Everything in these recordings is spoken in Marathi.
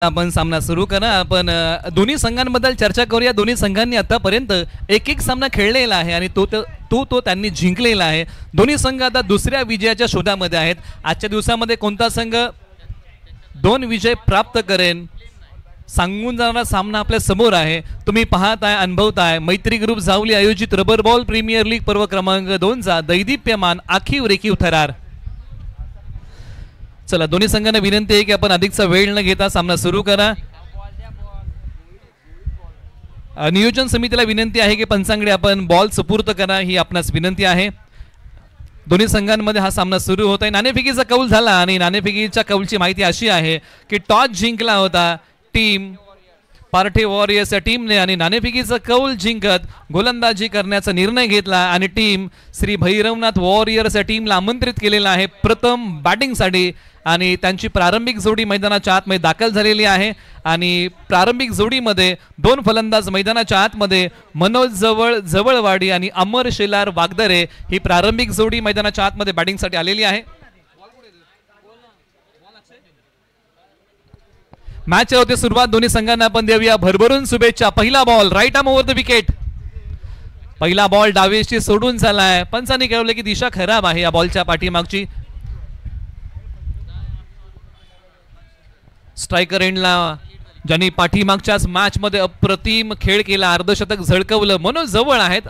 आपण सामना सुरू करा. आपण दोन्ही संघांबद्दल चर्चा करूया. दोन्ही संघांनी आतापर्यंत एक एक सामना खेळलेला आहे आणि तो त्यांनी जिंकलेला आहे. दोन्ही संघ आता दुसऱ्या विजयाच्या शोधामध्ये आहेत. आजच्या दिवसामध्ये कोणता संघ 2 विजय प्राप्त करेन सांगून जाणारा सामना आपल्या समोर आहे. तुम्ही पाहताय, अनुभवताय मैत्री ग्रुप जावली आयोजित रबर बॉल प्रीमियर लीग पर्व क्रमांक 2 चा दैदिप्यमान आखीव रेखीव थरार. चला, दोन्ही संघांना विनंती आहे की आपण अधिकचा वेळ न घेता सामना सुरू करा. नियोजन समितीला विनंती आहे की पंचांकडे आपण बॉल सुपूर्द करा, ही आपणास विनंती आहे. दोन्ही संघांमध्ये हा सामना सुरू होत आहे. नाणेफेकीचा कौल झाला आणि नाणेफेकीच्या कौलची माहिती अशी आहे की टॉस जिंकला होता टीम पार्ठे वॉरियर्स या टीमने आणि नाणेफेकीचा कौल जिंकत गोलंदाजी करण्याचा निर्णय घेतला आणि टीम श्री भैरवनाथ वॉरियर्स या टीमला आमंत्रित केलेला आहे प्रथम बॅटिंगसाठी. आणि त्यांची प्रारंभिक जोडी मैदानाच्या आतमध्ये दाखल झालेली आहे आणि प्रारंभिक जोडीमध्ये 2 फलंदाज मैदानाच्या आतमध्ये मनोज जवळवाडी आणि अमर शेलार वागदरे ही प्रारंभिक जोडी मैदानाच्या आतमध्ये बॅटिंगसाठी आलेली आहे. मॅच होते सुरुवात. दोन्ही संघांना आपण देऊया भरभरून शुभेच्छा. पहिला ball right arm over the wicket. पहिला बॉल डावेशी सोडून झालाय. पंचांनी कळवले की दिशा खराब आहे या बॉलच्या पाठीमागची. स्ट्रायकर एंडला ज्यांनी पाठीमागच्याच मॅच मध्ये अप्रतिम खेळ केला, अर्धशतक झळकवलं, मनोज जवळ आहेत.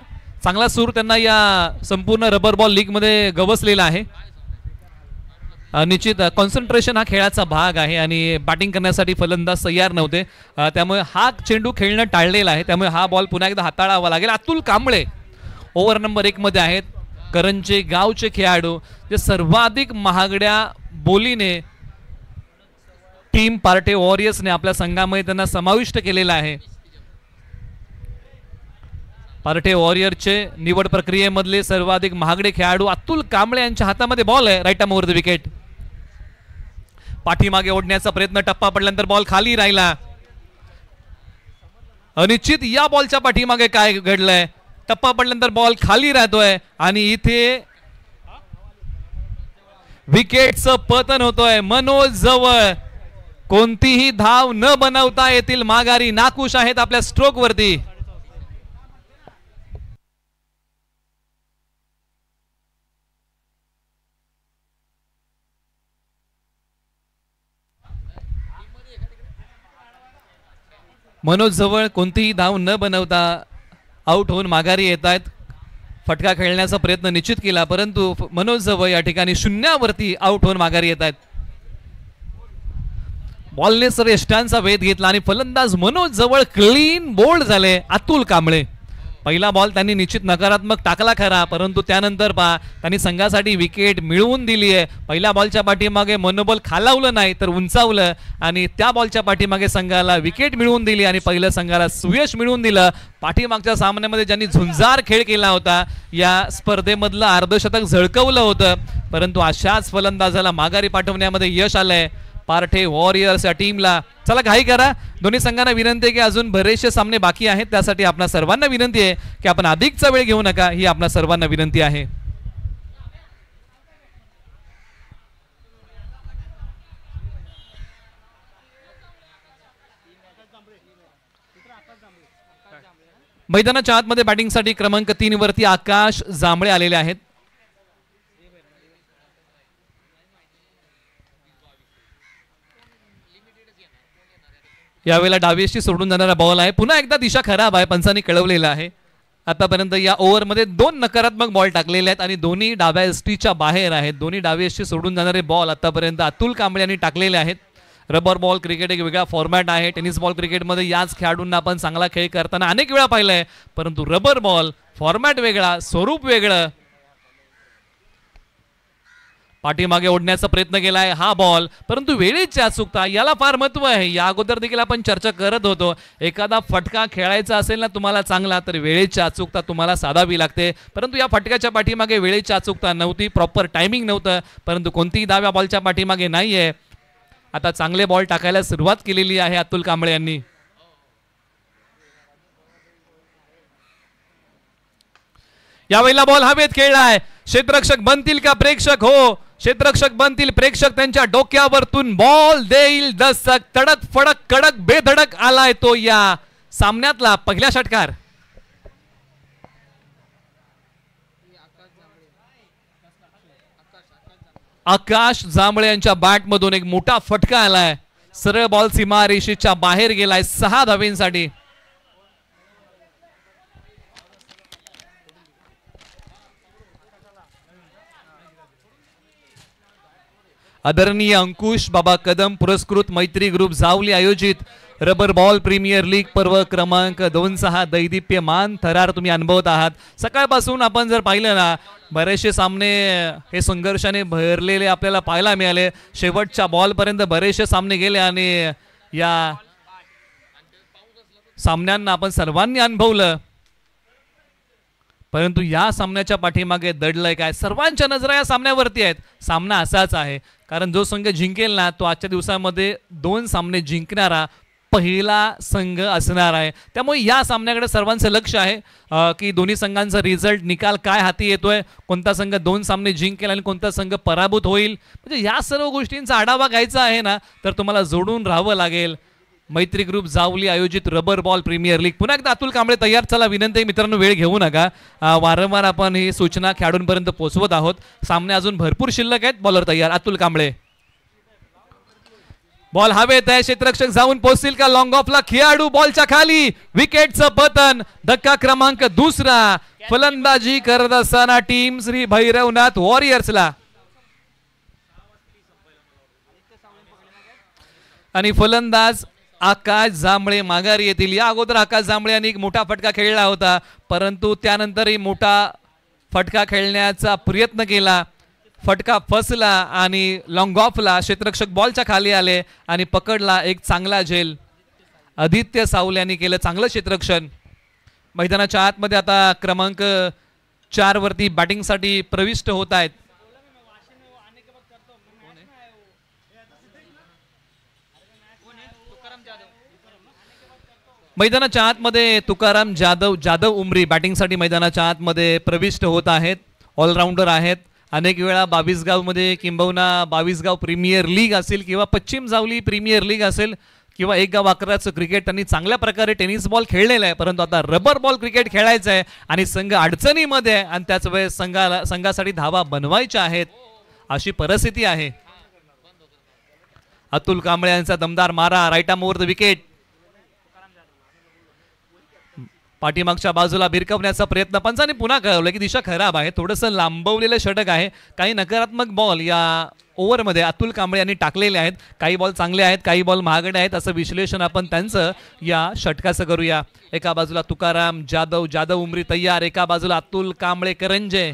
चांगला सूर त्यांना या संपूर्ण रबर बॉल लीग मध्ये गवसलेला आहे. निश्चित कॉन्सन्ट्रेशन हा खेळाचा भाग आहे आणि बॅटिंग करण्यासाठी फलंदाज तयार नव्हते, त्यामुळे हा चेंडू खेळणं टाळलेला आहे. त्यामुळे हा बॉल पुन्हा एकदा हाताळावा लागेल. अतुल कांबळे ओव्हर नंबर 1 मध्ये आहेत. करंजे गावचे खेळाडू जे सर्वाधिक महागड्या बोलीने टीम पार्टे वॉरियर्सने आपल्या संघामध्ये त्यांना समाविष्ट केलेला आहे. पार्टे वॉरियर्सचे निवड प्रक्रियेमधले सर्वाधिक महागडे खेळाडू अतुल कांबळे यांच्या हातामध्ये बॉल आहे. Right arm over the wicket. पाठीमागे ओढण्याचा प्रयत्न, टप्पा पडल्यानंतर बॉल खाली राहिला. अनिश्चित या बॉलच्या पाठीमागे काय घडलंय. टप्पा पडल्यानंतर बॉल खाली राहतोय आणि इथे विकेटचं पतन होतोय. मनोज जवळ कोणतीही धाव न बनवता येतील माघारी नाखुश आहेत आपल्या स्ट्रोक वरती. मनोज जवळ कोणतीही धाव न बनवता आउट होऊन माघारी येत आहेत. फटका खेळण्याचा प्रयत्न निश्चित केला परंतु मनोज जवळ या ठिकाणी शून्यावरती आउट होऊन माघारी येत आहेत. बॉलने श्रेष्ठांचा वेध घेतला आणि फलंदाज मनोज जवळ क्लीन बोल्ड झाले. अतुल कांबळे पहिला बॉल त्यांनी निश्चित नकारात्मक टाकला खरा, परंतु त्यानंतर त्यांनी संघासाठी विकेट मिळवून दिली आहे. पहिल्या बॉलच्या पाठीमागे मनोबल खालावलं नाही तर उंचावलं आणि त्या बॉलच्या पाठीमागे संघाला विकेट मिळवून दिली आणि पहिल्या संघाला सुयश मिळवून दिलं. पाठीमागच्या सामन्यामध्ये ज्यांनी झुंजार खेळ केला होता, या स्पर्धेमधलं अर्धशतक झळकवलं होतं, परंतु अशाच फलंदाजाला माघारी पाठवण्यामध्ये यश आलंय पार्ठे वॉरियर्स या टीमला. चला घाई करा. दोन्ही संघांना विनंती आहे की अजून बरेचसे सामने बाकी आहेत, त्यासाठी आपणा सर्वांना विनंती आहे की आपण अधिकचा वेळ घेऊ नका, ही आपणा सर्वांना विनंती आहे. मैदानाच्या आतमध्ये बॅटिंगसाठी क्रमांक 3 वरती आकाश जांभळे आलेले आहेत. यावेळेला डावीशी सोडून जाणारा बॉल आहे. पुन्हा एकदा दिशा खराब आहे, पंचांनी कळवलेलं आहे. आतापर्यंत या ओव्हरमध्ये 2 नकारात्मक बॉल टाकलेले आहेत आणि दोन्ही डाव्या एसटीच्या बाहेर आहेत. दोन्ही डावी एसटी सोडून जाणारे बॉल आतापर्यंत अतुल कांबळे यांनी टाकलेले आहेत. रबर बॉल क्रिकेट एक वेगळा फॉर्मॅट आहे. टेनिस बॉल क्रिकेटमध्ये याच खेळाडूंना आपण चांगला खेळ करताना अनेक वेळा पाहिलंय, परंतु रबर बॉल फॉर्मॅट वेगळा, स्वरूप वेगळं. पाठीमागे ओढण्याचा प्रयत्न केलाय हा बॉल, परंतु वेळेची अचूकता याला फार महत्व आहे. या अगोदर देखील आपण चर्चा करत होतो, एखादा फटका खेळायचा असेल ना तुम्हाला चांगला, तर वेळेची अचूकता तुम्हाला साधावी लागते. परंतु या फटक्याच्या पाठीमागे वेळेची अचूकता नव्हती, प्रॉपर टायमिंग नव्हतं, परंतु कोणतीही धाव बॉलच्या पाठीमागे नाहीये. आता चांगले बॉल टाकायला सुरुवात केलेली आहे अतुल कांबळे यांनी. यावेळेला बॉल हवेत खेळलाय. क्षेत्ररक्षक बनतील का प्रेक्षक? हो, क्षेत्ररक्षक बनतील प्रेक्षक त्यांच्या डोक्यावरतून बॉल देईल दस्तक तडक फडक कडक बेधडक आलाय तो या सामन्यातला पहिला षटकार. आकाश जांभळे यांच्या बॅट मधून एक मोठा फटका आलाय. सरळ बॉल सीमारेषेच्या बाहेर गेलाय 6 धावेंसाठी. आदरणीय अंकुश बाबा कदम पुरस्कृत मैत्री ग्रुप जावली आयोजित रबर बॉल प्रीमियर लीग पर्व क्रमांक 26 दैदिप्यमान थरार तुम्ही अनुभवत आहात. सकाळपासून आपण जर पाहिलं ना बरेचसे सामने हे संघर्षाने भरलेले आपल्याला पाहायला मिळाले. शेवटच्या बॉलपर्यंत बरेचसे सामने गेले आणि या सामन्यांना आपण सर्वांनी अनुभवलं. परंतु या सामन्याच्या पाठीमागे दडलंय काय? सर्वांच्या नजरा या सामन्यावरती आहेत. सामना असाच आहे कारण जो संघ जिंकेल ना तो आजच्या दिवसामध्ये 2 सामने जिंकणारा पहिला संघ असणार आहे. त्यामुळे या सामन्याकडे सर्वांचं लक्ष आहे की दोन्ही संघांचा रिझल्ट निकाल काय हाती येतोय, कोणता संघ 2 सामने जिंकेल आणि कोणता संघ पराभूत होईल. म्हणजे या सर्व गोष्टींचा आढावा घ्यायचा आहे ना तर तुम्हाला जोडून राहावं लागेल. मैत्री ग्रुप जावली आयोजित रबर बॉल प्रीमियर लीग. पुन्हा एकदा अतुल कांबळे तयार. चला विनंती मित्रांनो वेळ घेऊ नका. वारंवार आपण ही सूचना खेळाडूंपर्यंत पोहोचवत आहोत. सामने अजून भरपूर शिल्लक आहेत. बॉलर तयार अतुल कांबळे. बॉल हवेत आहे. क्षेत्ररक्षक जाऊन पोहोचतील का? लॉंग ऑफला खेळाडू बॉलच्या खाली. विकेटचं पतन. धक्का क्रमांक 2. फलंदाजी करत असताना टीम श्री भैरवनाथ वॉरियर्सला आणि फलंदाज आकाश जांभळे माघारी येतील. या अगोदर आकाश जांभळे यांनी एक मोठा फटका खेळला होता परंतु त्यानंतरही मोठा फटका खेळण्याचा प्रयत्न केला. फटका फसला आणि लॉंग ऑफला क्षेत्ररक्षक बॉलच्या खाली आले आणि पकडला एक चांगला झेल. आदित्य साऊल यांनी केलं चांगलं क्षेत्ररक्षण. मैदानाच्या आतमध्ये आता क्रमांक 4 वरती बॅटिंगसाठी प्रविष्ट होत आहेत. मैदानाच्या आतमध्ये तुकाराम जाधव उमरी बॅटिंगसाठी मैदानाच्या आतमध्ये प्रविष्ट होत आहेत. ऑलराऊंडर आहेत. अनेक वेळा 22 गावमध्ये किंबहुना 22 गाव प्रीमियर लीग असेल किंवा पश्चिम जावली प्रीमियर लीग असेल किंवा 1 गाव 11चं क्रिकेट त्यांनी चांगल्या प्रकारे टेनिस बॉल खेळलेला आहे. परंतु आता रबर बॉल क्रिकेट खेळायचं आहे आणि संघ अडचणीमध्ये आहे आणि त्याच वेळेस संघासाठी धावा बनवायच्या आहेत अशी परिस्थिती आहे. अतुल कांबळे यांचा दमदार मारा. Right arm over the wicket. पाठीमागच्या बाजूला भिरकवण्याचा प्रयत्न. पंचाने पुन्हा कळवलं की दिशा खराब आहे. थोडंसं लांबवलेलं षटक आहे. काही नकारात्मक बॉल या ओव्हरमध्ये अतुल कांबळे यांनी टाकलेले आहेत. काही बॉल चांगले आहेत, काही बॉल महागडे आहेत असं विश्लेषण आपण त्यांचं या षटकाचं करूया. एका बाजूला तुकाराम जाधव उमरी तयार. एका बाजूला अतुल कांबळे करंजे.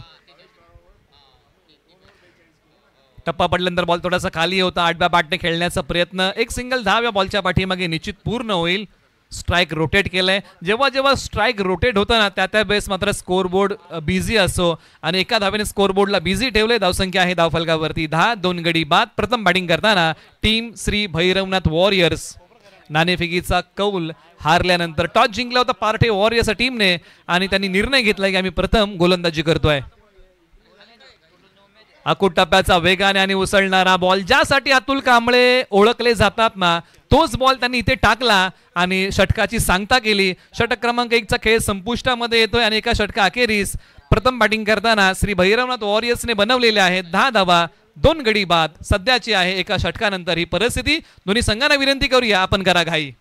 टप्पा पडल्यानंतर बॉल थोडासा खाली होता. 8व्या बॅटने खेळण्याचा प्रयत्न. एक सिंगल 10व्या बॉलच्या पाठीमागे निश्चित पूर्ण होईल. स्ट्राइक रोटेट केलंय. जेव्हा स्ट्राइक रोटेट होतं ना त्या वेळेस मात्र स्कोरबोर्ड बिझी असो आणि एका धावेने स्कोरबोर्डला बिझी ठेवले. धावसंख्या आहे धावफलकावरती 10. 2 गडी बाद. प्रथम बॅटिंग करताना टीम श्री भैरवनाथ वॉरियर्स. नाणेफेकीचा कौल हारल्यानंतर टॉस जिंकला होता पार्टे वॉरियर्स टीमने आणि त्यांनी निर्णय घेतला की आम्ही प्रथम गोलंदाजी करतोय. अकुट टप्प्याचा वेगाने आणि उसळणारा बॉल ज्यासाठी अतुल कांबळे ओळखले जातात ना तोच बॉल त्यांनी इथे टाकला आणि षटकाची सांगता केली. षटक क्रमांक 1चा खेळ संपुष्टामध्ये येतोय आणि एका षटका अखेरीस प्रथम बॅटिंग करताना श्री भैरवनाथ वॉरियर्सने बनवलेले आहेत 10 धावा 2 गडी बाद. सध्याची आहे एका षटकानंतर ही परिस्थिती. दोन्ही संघांना विनंती करूया आपण करा घाई.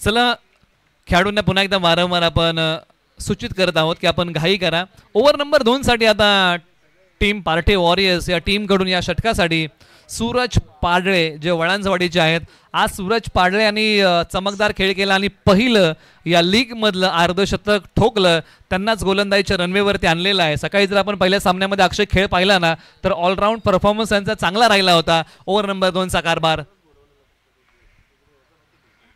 चला खेळाडूंना पुन्हा एकदा वारंवार आपण सूचित करत आहोत की आपण घाई करा. ओव्हर नंबर 2 साठी आता टीम पार्टे वॉरियर्स या टीमकडून या षटकासाठी सूरज पाडळे जे वळांजवाडीचे आहेत. आज सूरज पाडळे यांनी चमकदार खेळ केला आणि पहिलं या लीग मधलं अर्धशतक ठोकलं. त्यांनाच गोलंदाजीच्या रनवेवरती आणलेलं आहे. सकाळी जर आपण पहिल्या सामन्यामध्ये अक्षय खेळ पाहिला ना तर ऑलराऊंड परफॉर्मन्स यांचा चांगला राहिला होता. ओव्हर नंबर 2 चा कारभार.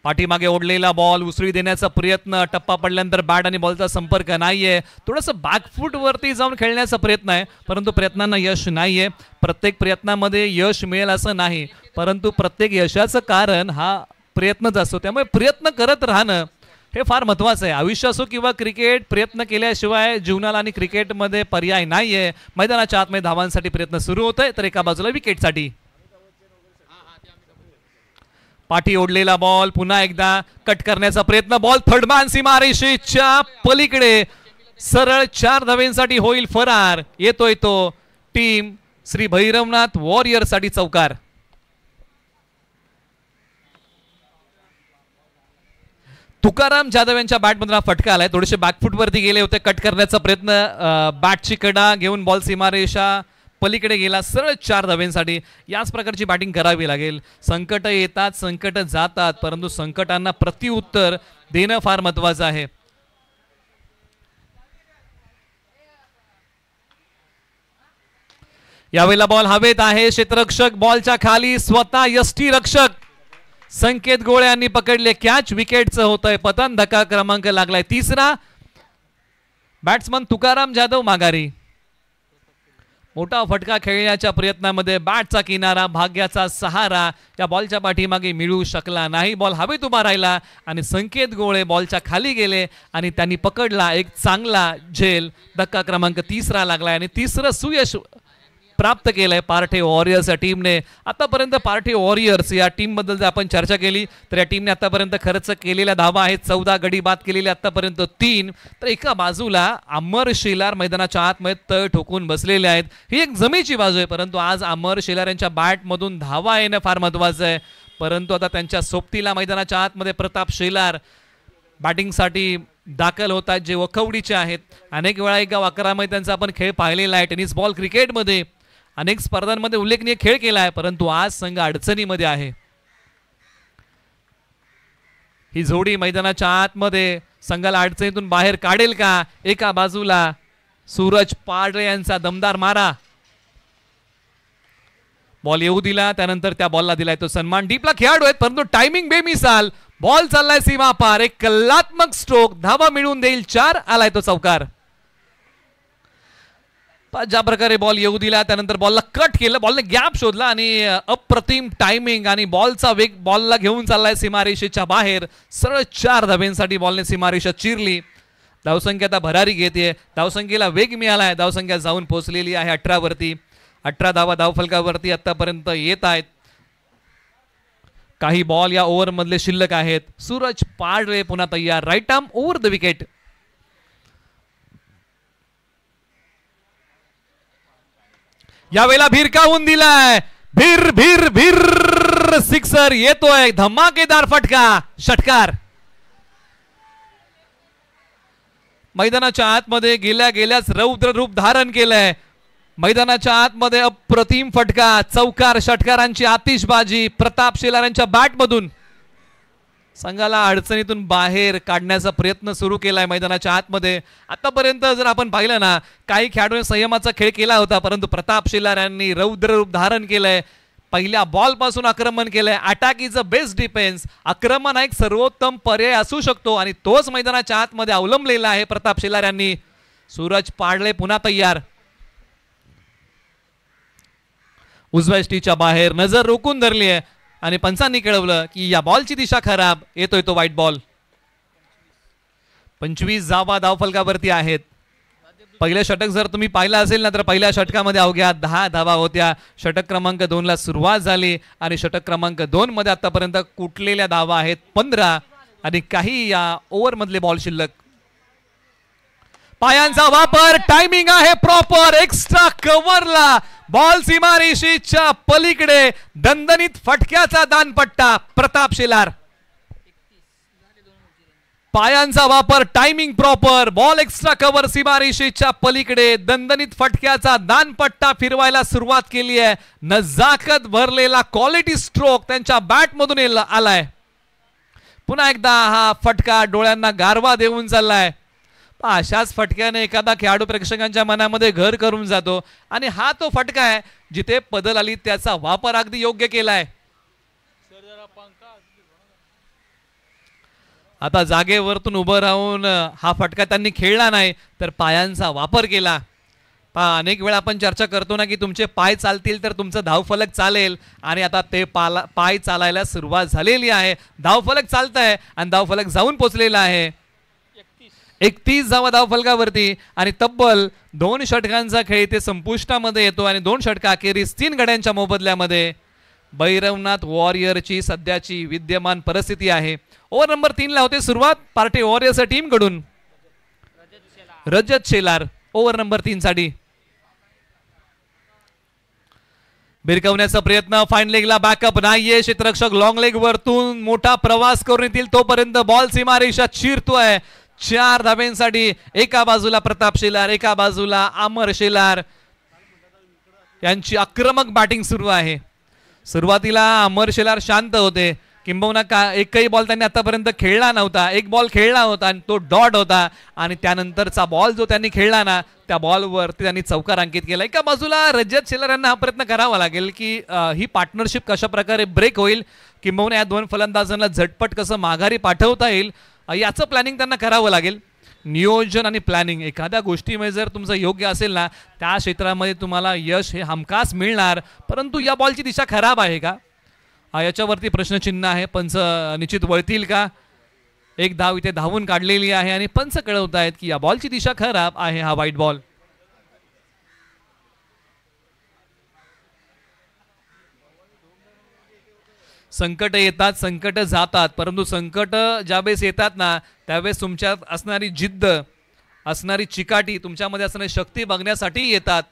पाठीमागे ओढलेला बॉल उसळी देण्याचा प्रयत्न, टप्पा पडल्यानंतर बॅट आणि बॉलचा संपर्क नाहीये. थोडंसं बॅकफूट वरती जाऊन खेळण्याचा प्रयत्न आहे, परंतु प्रयत्नांना यश नाहीये. प्रत्येक प्रयत्नामध्ये यश मिळेल असं नाही, परंतु प्रत्येक यशाचं कारण हा प्रयत्नच असतो. त्यामुळे प्रयत्न करत राहणं हे फार महत्त्वाचं आहे. आयुष्य असो किंवा क्रिकेट, प्रयत्न केल्याशिवाय जीवनाला आणि क्रिकेटमध्ये पर्याय नाहीये. मैदानाच्या आतमध्ये धावांसाठी प्रयत्न सुरू होत आहे, तर एका बाजूला विकेटसाठी. पाठी ओढलेला बॉल पुन्हा एकदा कट करण्याचा प्रयत्न, बॉल थर्डमॅन सीमारेषेच्या पलीकडे, सरळ 4 धावेंसाठी होईल फरार. येतोय तो टीम श्री भैरवनाथ वॉरियर्ससाठी चौकार. तुकाराम जाधव यांच्या बॅटमधून हा फटका आलाय. थोडेसे बॅकफूट वरती गेले होते, कट करण्याचा प्रयत्न, बॅटची कडा घेऊन बॉल सीमारेषा पलीकडे गेला, सरळ 4 धावेंसाठी. याच प्रकारची बॅटिंग करावी लागेल. संकट येतात, संकट जातात, परंतु संकटांना प्रत्युत्तर देणं फार महत्वाचं आहे. यावेळेला बॉल हवेत आहे, क्षेत्ररक्षक बॉलच्या खाली, स्वतः यष्टी रक्षक संकेत गोळे यांनी पकडले कॅच. विकेटचं होतंय पतन, धक्का क्रमांक लागलाय 3रा. बॅट्समन तुकाराम जाधव माघारी. मोठा फटका खेळण्याच्या प्रयत्नामध्ये बॅटचा किनारा, भाग्याचा सहारा या बॉलच्या पाठीमागे मिळू शकला नाही. बॉल हवेत उभा राहिला आणि संकेत गोळे बॉलच्या खाली गेले आणि त्यांनी पकडला एक चांगला झेल. धक्का क्रमांक 3रा लागलाय आणि 3रं सुयश प्राप्त केलंय पार्ठे वॉरियर्स या टीमने. आतापर्यंत पार्ठे वॉरियर्स या टीम बद्दल जर आपण चर्चा केली तर या टीमने आतापर्यंत खर्च केलेल्या धावा आहेत 14, गडी बाद केलेले आतापर्यंत 3. तर एका बाजूला अमर शेलार मैदानाच्या आतमध्ये तळ ठोकून बसलेले आहेत. ही एक जमेची बाजू आहे, परंतु आज अमर शेलार यांच्या बॅटमधून धावा येणं फार महत्वाचं आहे. परंतु आता त्यांच्या सोबतीला मैदानाच्या आतमध्ये प्रताप शेलार बॅटिंगसाठी दाखल होतात, जे वखवडीचे आहेत. अनेक वेळा 1 गाव 11 मध्ये त्यांचा आपण खेळ पाहिलेला आहे. टेनिस बॉल क्रिकेटमध्ये अनेक स्पर्धांमध्ये उल्लेखनीय खेळ केला आहे, परंतु आज संघ अडचणीमध्ये आहे. ही जोडी मैदानाच्या आतमध्ये संघाला अडचणीतून बाहेर काढेल का? एका बाजूला सूरज पाडरे यांचा दमदार मारा, बॉल येऊ दिला, त्यानंतर त्या बॉलला दिलाय तो सन्मान. डीपला खेळाडू आहेत, परंतु टायमिंग बेमिसाल. बॉल चाललाय सीमा पार, एक कलात्मक स्ट्रोक, धावा मिळवून देईल 4. आलाय तो चौकार. ज्या प्रकारे बॉल येऊ दिला, त्यानंतर बॉलला कट केलं, बॉलने गॅप शोधला आणि अप्रतिम टायमिंग आणि बॉलचा वेग बॉलला घेऊन चाललाय सीमारेषेच्या बाहेर. सरळ 4 धावेंसाठी बॉलने सीमारेषा चिरली. धावसंख्या आता भरारी घेते, धावसंख्येला वेग मिळालाय, धावसंख्या जाऊन पोहोचलेली आहे 18 वरती. 18 धावा धावफलकावरती आतापर्यंत येत आहेत. काही बॉल या ओव्हर मधले शिल्लक आहेत. सूरज पाडवे पुन्हा तयार, right arm over the wicket. यावेळेला भिरकावून दिलाय, भीर भीर भीर, सिक्सर येतोय, धमाकेदार फटका, षटकार. मैदानाच्या आतमध्ये गेल्याच रौद्र रूप धारण केलंय. मैदानाच्या आतमध्ये अप्रतिम फटका, चौकार, षटकारांची आतिषबाजी प्रताप शेलार यांच्या बॅटमधून संघाला अडचणीतून बाहेर काढण्याचा प्रयत्न सुरू केलाय मैदानाच्या आतमध्ये. आतापर्यंत जर आपण पाहिलं ना, काही खेळाडूंनी संयमाचा खेळ केला होता, परंतु प्रताप शेलार यांनी रौद्र रूप धारण केलंय. पहिल्या बॉल पासून आक्रमण केलंय. Attack is a best defence. आक्रमण हा एक सर्वोत्तम पर्याय असू शकतो आणि तोच मैदानाच्या आतमध्ये अवलंबलेला आहे प्रताप शेलार यांनी. सूरज पाडले पुन्हा तयार. उजव्या स्टीच्या बाहेर नजर रोखून धरली आहे आणि पंचांनी कळवलं की या बॉलची दिशा खराब. येतोय तो व्हाईट बॉल. 25 धावा धावफलकावरती आहेत. पहिलं षटक जर तुम्ही पाहिलं असेल ना, तर पहिल्या षटकामध्ये अवघ्या 10 धावा होत्या. षटक क्रमांक 2 ला सुरुवात झाली आणि षटक क्रमांक 2 मध्ये आतापर्यंत कुठलेल्या धावा आहेत 15 आणि काही या ओव्हर मधले बॉल शिल्लक. पायांचा वापर, टायमिंग आहे प्रॉपर, एक्स्ट्रा कव्हरला बॉल सीमारेषेच्या पलीकडे, दणदणीत फटक्याचा दानपट्टा प्रताप शेलार. पायांचा वापर, timing proper, ball extra cover सीमारेषेच्या पलीकडे, दणदणीत फटक्याचा दानपट्टा फिरवायला सुरुवात केली आहे. नजाकत भरलेला क्वालिटी स्ट्रोक त्यांच्या बॅटमधून आलाय. पुन्हा एकदा हा फटका डोळ्यांना गारवा देऊन चाललाय. अशाच फटक्याने एखादा खेळाडू प्रेक्षकांच्या मनामध्ये घर करून जातो आणि हा तो फटका आहे जिथे पदल आली त्याचा वापर अगदी योग्य केलाय. आता जागेवरतून उभं राहून हा फटका त्यांनी खेळला नाही तर पायांचा वापर केला. अनेक वेळा आपण चर्चा करतो ना की तुमचे पाय चालतील तर तुमचं धावफलक चालेल आणि आता ते पाय चालायला सुरुवात झालेली आहे. धावफलक चालत आहे आणि धावफलक जाऊन पोचलेला आहे. 31 धावा धावफलकावरती आणि तब्बल 2 षटकांचा खेळ इथे संपुष्टामध्ये येतो आणि 2 षटका अखेरीस 3 गड्यांच्या मोबदल्यामध्ये भैरवनाथ वॉरियरची सध्याची विद्यमान परिस्थिती आहे. ओव्हर नंबर 3 ला होते सुरुवात पार्टी वॉरियर्स टीम कडून. रजत शेलार ओव्हर नंबर 3 साठी भिरकवण्याचा प्रयत्न. फाईन लेगला बॅकअप नाहीये. क्षेत्ररक्षक लॉंग लेग वरतून मोठा प्रवास करून येतील तोपर्यंत बॉल सीमारेषा चिरतोय. 4 धाब्यांसाठी एका बाजूला प्रताप शेलार एका बाजूला अमर शेलार यांची आक्रमक बॅटिंग सुरू आहे. सुरुवातीला अमर शेलार शांत होते किंबहुना एकही बॉल त्यांनी आतापर्यंत खेळला नव्हता. एक बॉल खेळला होता आणि तो डॉट होता आणि त्यानंतरचा बॉल जो त्यांनी खेळला ना त्या बॉलवर त्यांनी चौकार अंकित केला. एका बाजूला रजत शेलार यांना हा प्रयत्न करावा लागेल की ही पार्टनरशिप कशा प्रकारे ब्रेक होईल किंबहुना या 2 फलंदाजांना झटपट कसं माघारी पाठवता येईल याचं प्लॅनिंग त्यांना करावं लागेल. नियोजन आणि प्लॅनिंग एखाद्या गोष्टीमध्ये जर तुमचं योग्य असेल ना त्या क्षेत्रामध्ये तुम्हाला यश हे हमखास मिळणार. परंतु या बॉलची दिशा खराब आहे का याच्यावरती प्रश्नचिन्ह आहे. पंच निश्चित वळतील का. एक धाव इथे धावून काढलेली आहे आणि पंच कळवत आहेत की या बॉलची दिशा खराब आहे. हा वाईट बॉल. संकट येतात संकट जातात परंतु संकट ज्यावेळेस येतात ना त्यावेळेस तुमच्यात असणारी जिद्द असणारी चिकाटी तुमच्यामध्ये असणारी शक्ती बघण्यासाठी येतात.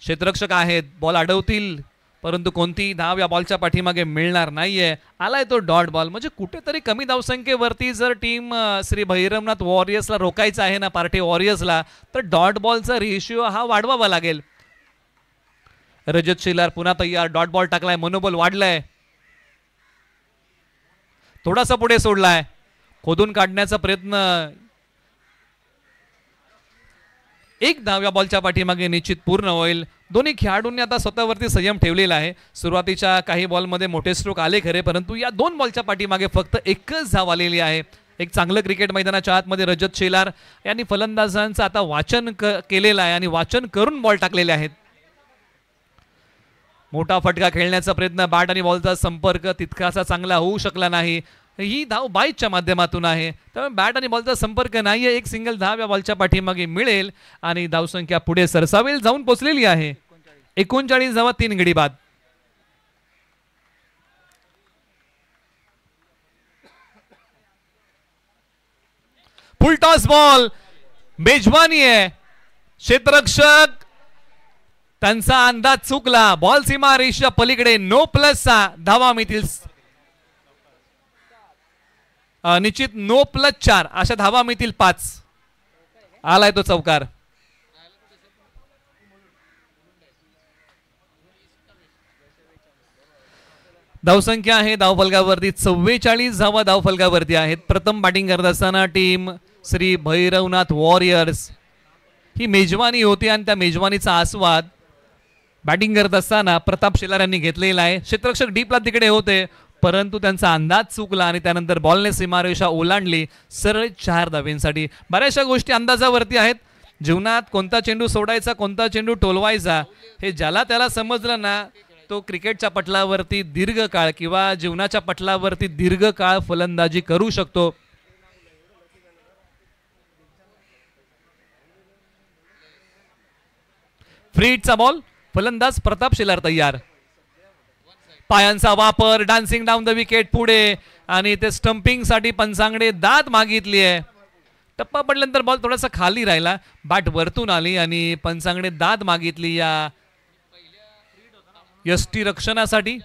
क्षेत्ररक्षक आहेत बॉल अडवतील परंतु कोणती धाव या बॉलच्या पाठीमागे मिळणार नाहीये. आलाय तो डॉट बॉल. म्हणजे कुठेतरी कमी धावसंख्येवरती जर टीम श्री भैरवनाथ वॉरियर्सला रोखायचं आहे ना पार्टी वॉरियर्सला तर डॉट बॉलचा रेशिओ हा वाढवावा लागेल. रजत शेलार पुन्हा तयार. डॉट बॉल टाकलाय. मनोबल वाढलाय. थोडासा पुढे सोडलाय. खोदून काढण्याचा प्रयत्न. एक धाव या बॉलच्या पाठीमागे निश्चित पूर्ण होईल. दोन्ही खेळाडूंनी आता स्वतःवरती संयम ठेवलेला आहे. सुरुवातीच्या काही बॉलमध्ये मोठे स्ट्रोक आले खरे परंतु या 2 बॉलच्या पाठीमागे फक्त एकच धाव आलेली आहे. एक चांगलं क्रिकेट मैदानाच्या आतमध्ये रजत शेलार यांनी फलंदाजांचं आता वाचन केलेलं आहे आणि वाचन करून बॉल टाकलेले आहेत. मोठा फटका खेळण्याचा प्रयत्न. बॅट आणि बॉलचा संपर्क तितकासा चांगला होऊ शकला नाही. ही धाव बाईटच्या माध्यमातून आहे त्यामुळे बॅट आणि बॉलचा संपर्क नाहीये. एक सिंगल धाव या बॉलच्या पाठीमागे मिळेल आणि धावसंख्या पुढे सरसावेल जाऊन पोचलेली आहे. 39 धावा 3 गडी बाद. फुल टॉस बॉल. मेजबानी आहे. क्षेत्ररक्षक त्यांचा अंदाज चुकला. बॉल सीमा रेषा पलीकडे. नो प्लसचा धावा मिळतील. निश्चित नो प्लस 4 अशा धावा मिळतील 5. आलाय तो चौकार. धावसंख्या आहे धावफलकावरती 44 धावा धावफलकावरती आहेत. प्रथम बॅटिंग करत असताना टीम श्री भैरवनाथ वॉरियर्स ही मेजवानी होती आणि त्या मेजवानीचा आस्वाद बॅटिंग करत असताना प्रताप शेलार यांनी घेतलेला आहे. क्षेत्ररक्षक डीपला तिकडे होते परंतु त्यांचा अंदाज चुकला आणि त्यानंतर बॉलने सीमारेषा ओलांडली. सरळ 4 धावेंसाठी. बऱ्याचशा गोष्टी अंदाजावरती आहेत. जीवनात कोणता चेंडू सोडायचा कोणता चेंडू टोलवायचा हे ज्याला त्याला समजलं ना तो क्रिकेटच्या पटलावरती दीर्घकाळ किंवा जीवनाच्या पटलावरती दीर्घकाळ फलंदाजी करू शकतो. फ्री हिटचा बॉल. फलंदाज प्रताप शेलार तयार. पायांचा वापर. डान्सिंग डाऊन द विकेट पुढे आणि ते स्टंपिंग साठी पंचांगडे दाद मागितली आहे. टप्पा पडल्यानंतर बॉल थोडासा खाली राहिला. बॅट वरतून आली आणि पंचांगडे दाद मागितली या यष्टी रक्षणासाठी.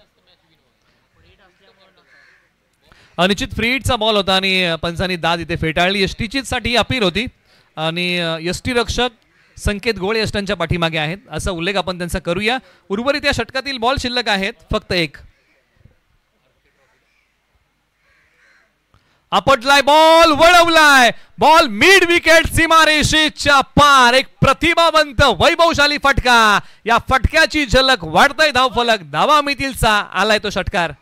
अनिश्चित फ्री हिटचा बॉल होता आणि पंचांनी दाद इथे फेटाळली. यष्टीचीच साठी अपील होती आणि यष्टी रक्षक संकेत गोळे यष्टांच्या पाठीमागे आहेत असा उल्लेख आपण त्यांचा करूया. उर्वरित या षटकातील बॉल शिल्लक आहेत फक्त 1. आपटलाय बॉल. वळवलाय बॉल. मिड विकेट सीमारेषेच्या पार. एक प्रतिभावंत वैभवशाली फटका. या फटक्याची झलक वाढतय धावफलक. धावा मिळतीलचा आलाय तो षटकार.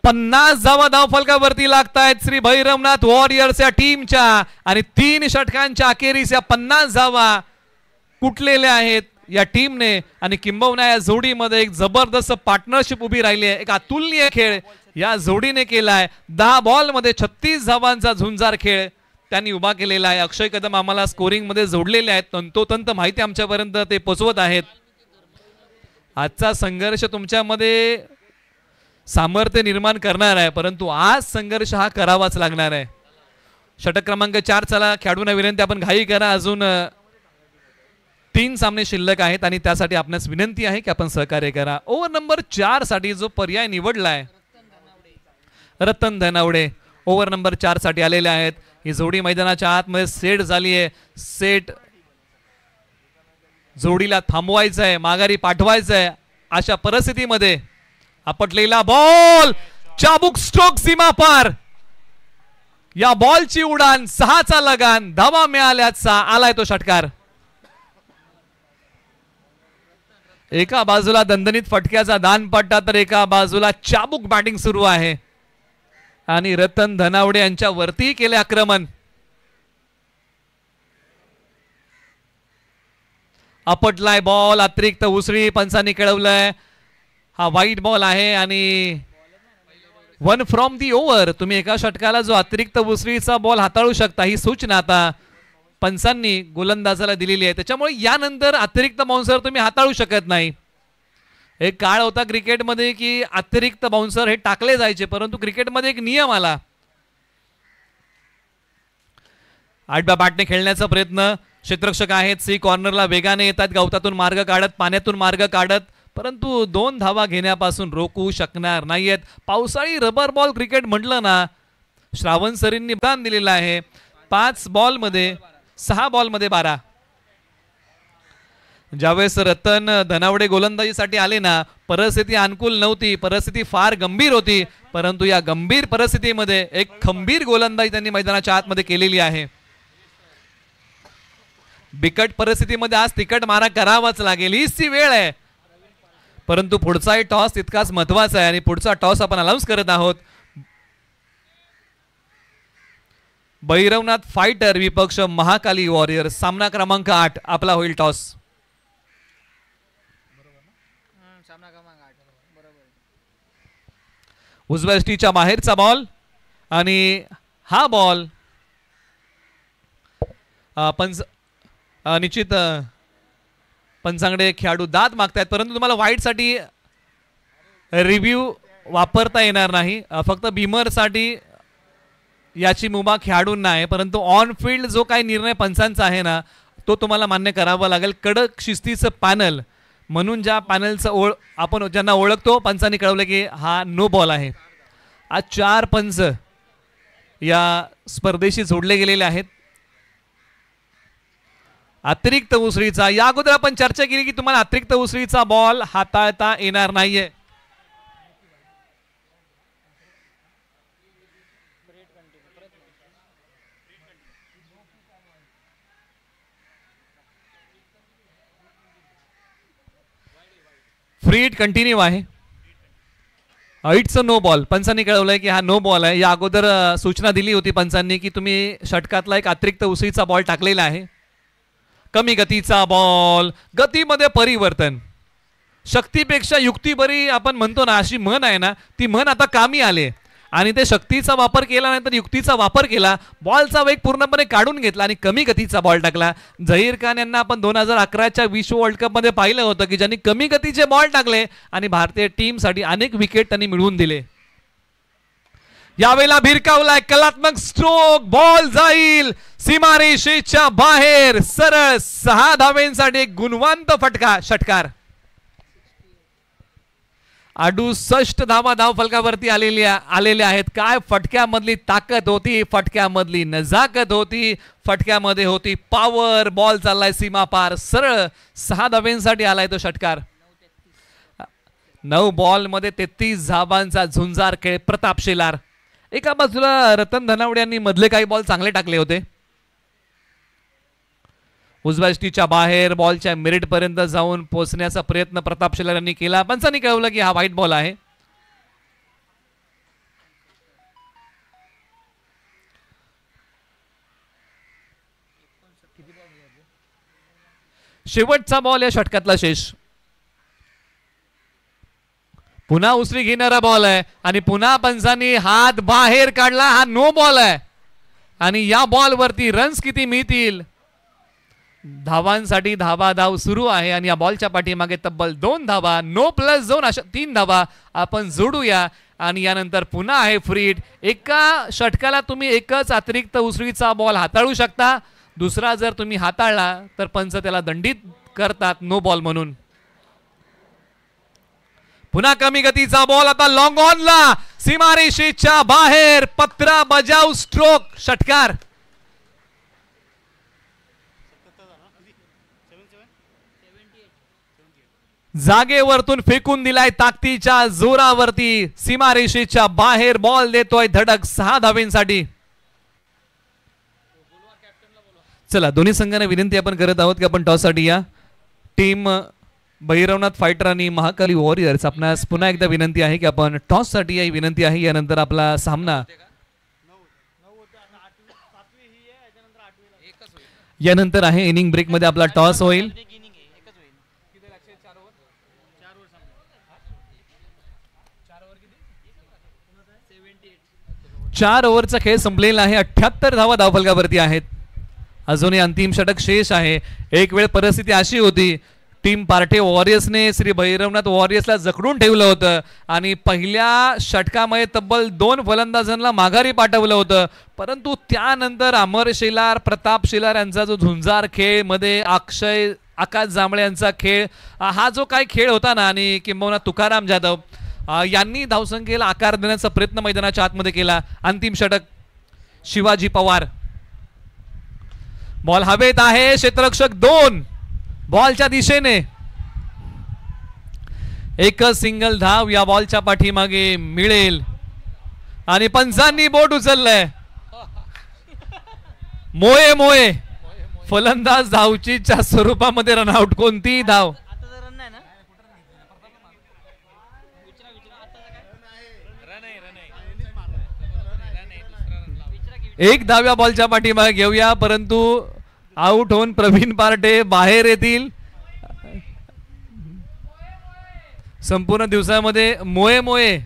50 धावा धावफलकावरती लागतायत श्री भैरवनाथ वॉरियर्स या टीमच्या आणि 3 षटकांच्या अखेरीस या 50 धावा कुटलेल्या आहेत या टीमने आणि किंबहुना या जोडीमध्ये एक जबरदस्त पार्टनरशिप उभी राहिली आहे. एक अतुलनीय खेळ या जोडीने केलाय. 10 बॉलमध्ये 36 धावांचा झुंजार खेळ त्यांनी उभा केलेला आहे. अक्षय कदम आम्हाला स्कोरिंग मध्ये जोडलेले आहेत. तंतोतंत माहिती आमच्यापर्यंत ते पोहोचवत आहेत. आजचा संघर्ष तुमच्यामध्ये सामर्थ्य निर्माण करणार आहे परंतु आज संघर्ष हा करावाच लागणार आहे. षटक क्रमांक 4 चला खेळाडूंना विनंती आपण घाई करा. अजून 3 सामने शिल्लक आहेत आणि त्यासाठी आपणास विनंती आहे की आपण सहकार्य करा. ओव्हर नंबर 4 साठी जो पर्याय निवडलाय रतन धनावडे ओव्हर नंबर 4 साठी आलेले आहेत. ही जोडी मैदानाच्या आतमध्ये सेट झाली आहे. सेट जोडीला थांबवायचं आहे माघारी पाठवायचं आहे अशा परिस्थितीमध्ये आपटलेला बॉल चाबूक स्ट्रोक सीमा पार. या बॉलची उडान 6चा लगान धावा मिळाल्याचा आलाय तो षटकार. एका बाजूला दणदणीत फटक्याचा दानपट्टा तर एका बाजूला चाबूक बॅटिंग सुरू आहे आणि रतन धनावडे यांच्या वरती केले आक्रमण. आपटलाय बॉल अतिरिक्त उसळी पंचांनी कळवलंय. हा वाईट बॉल आहे आणि 1 फ्रॉम दी ओव्हर. तुम्ही एका षटकाला जो अतिरिक्त उसळीचा बॉल हाताळू शकता ही सूचना आता पंचांनी गोलंदाजाला दिलेली आहे. त्याच्यामुळे यानंतर अतिरिक्त बाउन्सर तुम्ही हाताळू शकत नाही. एक काळ होता क्रिकेटमध्ये की अतिरिक्त बाउन्सर हे टाकले जायचे परंतु क्रिकेटमध्ये एक नियम आला. 8व्या बॅटने खेळण्याचा प्रयत्न क्षेत्ररक्षक आहेत सी कॉर्नरला वेगाने येतात गवतातून मार्ग काढत पाण्यातून मार्ग काढत परंतु 2 धावा घेण्यापासून रोखू शकणार नाहीयेत. पावसाळी रबर बॉल क्रिकेट म्हटलं ना श्रावण सरींनी दान दिलेलं आहे. 5 बॉलमध्ये 6 बॉलमध्ये 12. ज्यावेळेस रतन धनावडे गोलंदाजीसाठी आले ना परिस्थिती अनुकूल नव्हती. परिस्थिती फार गंभीर होती परंतु या गंभीर परिस्थितीमध्ये एक खंबीर गोलंदाजी त्यांनी मैदानाच्या आतमध्ये केलेली आहे. बिकट परिस्थितीमध्ये आज तिकट मारा करावाच लागेल हीच ती वेळ आहे परंतु पुढचाही टॉस तितकाच महत्वाचा आहे आणि पुढचा टॉस आपण अनाउन्स करत आहोत. भैरवनाथ फायटर विपक्ष महाकाली वॉरियर्स. सामना क्रमांक 8 आपला होईल टॉस. उजव्या स्टीच्या बाहेरचा बॉल आणि हा बॉल निश्चित पंचांकडे खेळाडू दाद मागतायत परंतु तुम्हाला वाईट साठी रिव्ह्यू वापरता येणार नाही. फक्त बीमर साठी याची मुभा खेळाडूंना आहे परंतु ऑन फील्ड जो काही निर्णय पंचांचा आहे ना तो तुम्हाला मान्य करावा लागेल. कडक शिस्तीचं पॅनल म्हणून ज्या पॅनलचं आपण ज्यांना ओळखतो पंचांनी कळवलं की हा नो बॉल आहे. आज 4 पंच या स्पर्धेशी जोडले गेलेले आहेत. अतिरिक्त उसळीचा या अगोदर आपण चर्चा केली की तुम्हाला अतिरिक्त उसळीचा बॉल हाताळता येणार नाहीये. फ्री हिट कंटिन्यू आहे. It's a no ball. पंचांनी कळवलंय की हा नो बॉल आहे. या अगोदर सूचना दिली होती पंचांनी की तुम्ही षटकातला एक अतिरिक्त उसळीचा बॉल टाकलेला आहे. कमी गतीचा बॉल गतीमध्ये परिवर्तन. शक्तीपेक्षा युक्ती बरी आपण म्हणतो ना अशी म्हण आहे ना ती म्हण आता कामी आले आणि ते शक्तीचा वापर केला नाही तर युक्तीचा वापर केला. बॉलचा वेग पूर्णपणे काढून घेतला आणि कमी गतीचा बॉल टाकला. झहीर खान यांना आपण 2011च्या विश्व वर्ल्ड कप मध्ये पाहिलं होतं की ज्यांनी कमी गतीचे बॉल टाकले आणि भारतीय टीमसाठी अनेक विकेट त्यांनी मिळवून दिले. यावेळेला भिरकावलाय कलात्मक स्ट्रोक. बॉल जाईल सीमारेषेच्या बाहेर. सरळ 6 धावेंसाठी एक गुणवंत फटका षटकार. 68 धावा धाव फलकावरती आलेल्या आहेत. काय फटक्यामधली ताकद होती फटक्यामधली नजाकत होती फटक्यामध्ये होती पॉवर. बॉल चाललाय सीमा पार. सरळ 6 धावेंसाठी आलाय तो षटकार. 9 बॉलमध्ये 33 धावांचा झुंजार खेळ. प्रताप शेलार. एका बाजूला रतन धनावडे यांनी मधले काही बॉल चांगले टाकले होते. उजव्या स्टीच्या बाहेर बॉलच्या मिरिट पर्यंत जाऊन पोहोचण्याचा प्रयत्न प्रताप शेलार यांनी केला. पंचांनी कळवलं की हा व्हाईट बॉल आहे. शेवटचा बॉल या षटकातला शेष. पुन्हा उसरी घेणारा बॉल आहे आणि पुन्हा पंचांनी हात बाहेर काढला. हा नो बॉल आहे आणि या बॉल वरती रन्स किती मिळतील, धावांसाठी धाव सुरू आहे आणि या बॉलच्या पाठीमागे तब्बल 2 धावा, नो प्लस 2 अशा 3 धावा आपण जोडूया आणि यानंतर पुन्हा आहे फ्री हिट. एका षटकाला तुम्ही एकच अतिरिक्त उसळीचा बॉल हाताळू शकता, दुसरा जर तुम्ही हाताळला तर पंच त्याला दंडित करतात नो बॉल म्हणून. पुन्हा कमी गतीचा बॉल आता लॉंग ऑनला, सीमारेषेच्या बाहेर, पत्रा बजाव स्ट्रोक, षटकार. जागेवरतून फेकून दिलाय ताकदीच्या जोरावरती, सीमारेषेच्या बाहेर बॉल देतोय धडक 6 धावेंसाठी. चला दोन्ही संघांना विनंती आपण करत आहोत की आपण टॉस साठी या. टीम भैरवनाथ फायटर आणि महाकाली वॉरियर्स, आपणास पुन्हा एकदा विनंती आहे की आपण टॉस साठी या. विनंती आहे यानंतर आपला सामना, यानंतर आहे इनिंग ब्रेक मध्ये आपला टॉस होईल. 4 ओव्हरचा खेळ संपलेला आहे. 78 धावा धावफलकावरती आहेत. अजूनही अंतिम षटक शेष आहे. एक वेळ परिस्थिती अशी होती, टीम पार्टे वॉरियर्सने श्री भैरवनाथ वॉरियर्सला जखडून ठेवलं होतं आणि पहिल्या षटकामध्ये तब्बल 2 फलंदाजांना माघारी पाठवलं होतं, परंतु त्यानंतर अमर शेलार, प्रताप शेलार यांचा जो झुंजार खेळ मध्ये अक्षय आकाश जांभळे यांचा खेळ, हा जो काही खेळ होता ना, आणि किंबहुना तुकाराम जाधव यांनी धावसंख्येला आकार देण्याचा प्रयत्न मैदानाच्या आतमध्ये केला. अंतिम षटक शिवाजी पवार, बॉल हवेत आहे, क्षेत्ररक्षक 2 बॉलच्या दिशेने, एकच सिंगल धाव या बॉलच्या पाठीमागे मिळेल आणि पंचांनी बोट उचललंय. मोये मोये फलंदाज धावचीच्या स्वरूपामध्ये रनआउट. कोणतीही धाव, एक धाव या बॉलच्या पाठीमागे घेऊया, परंतु आउट होऊन प्रवीण पार्टे बाहेर येतील. संपूर्ण दिवसामध्ये मोये मोये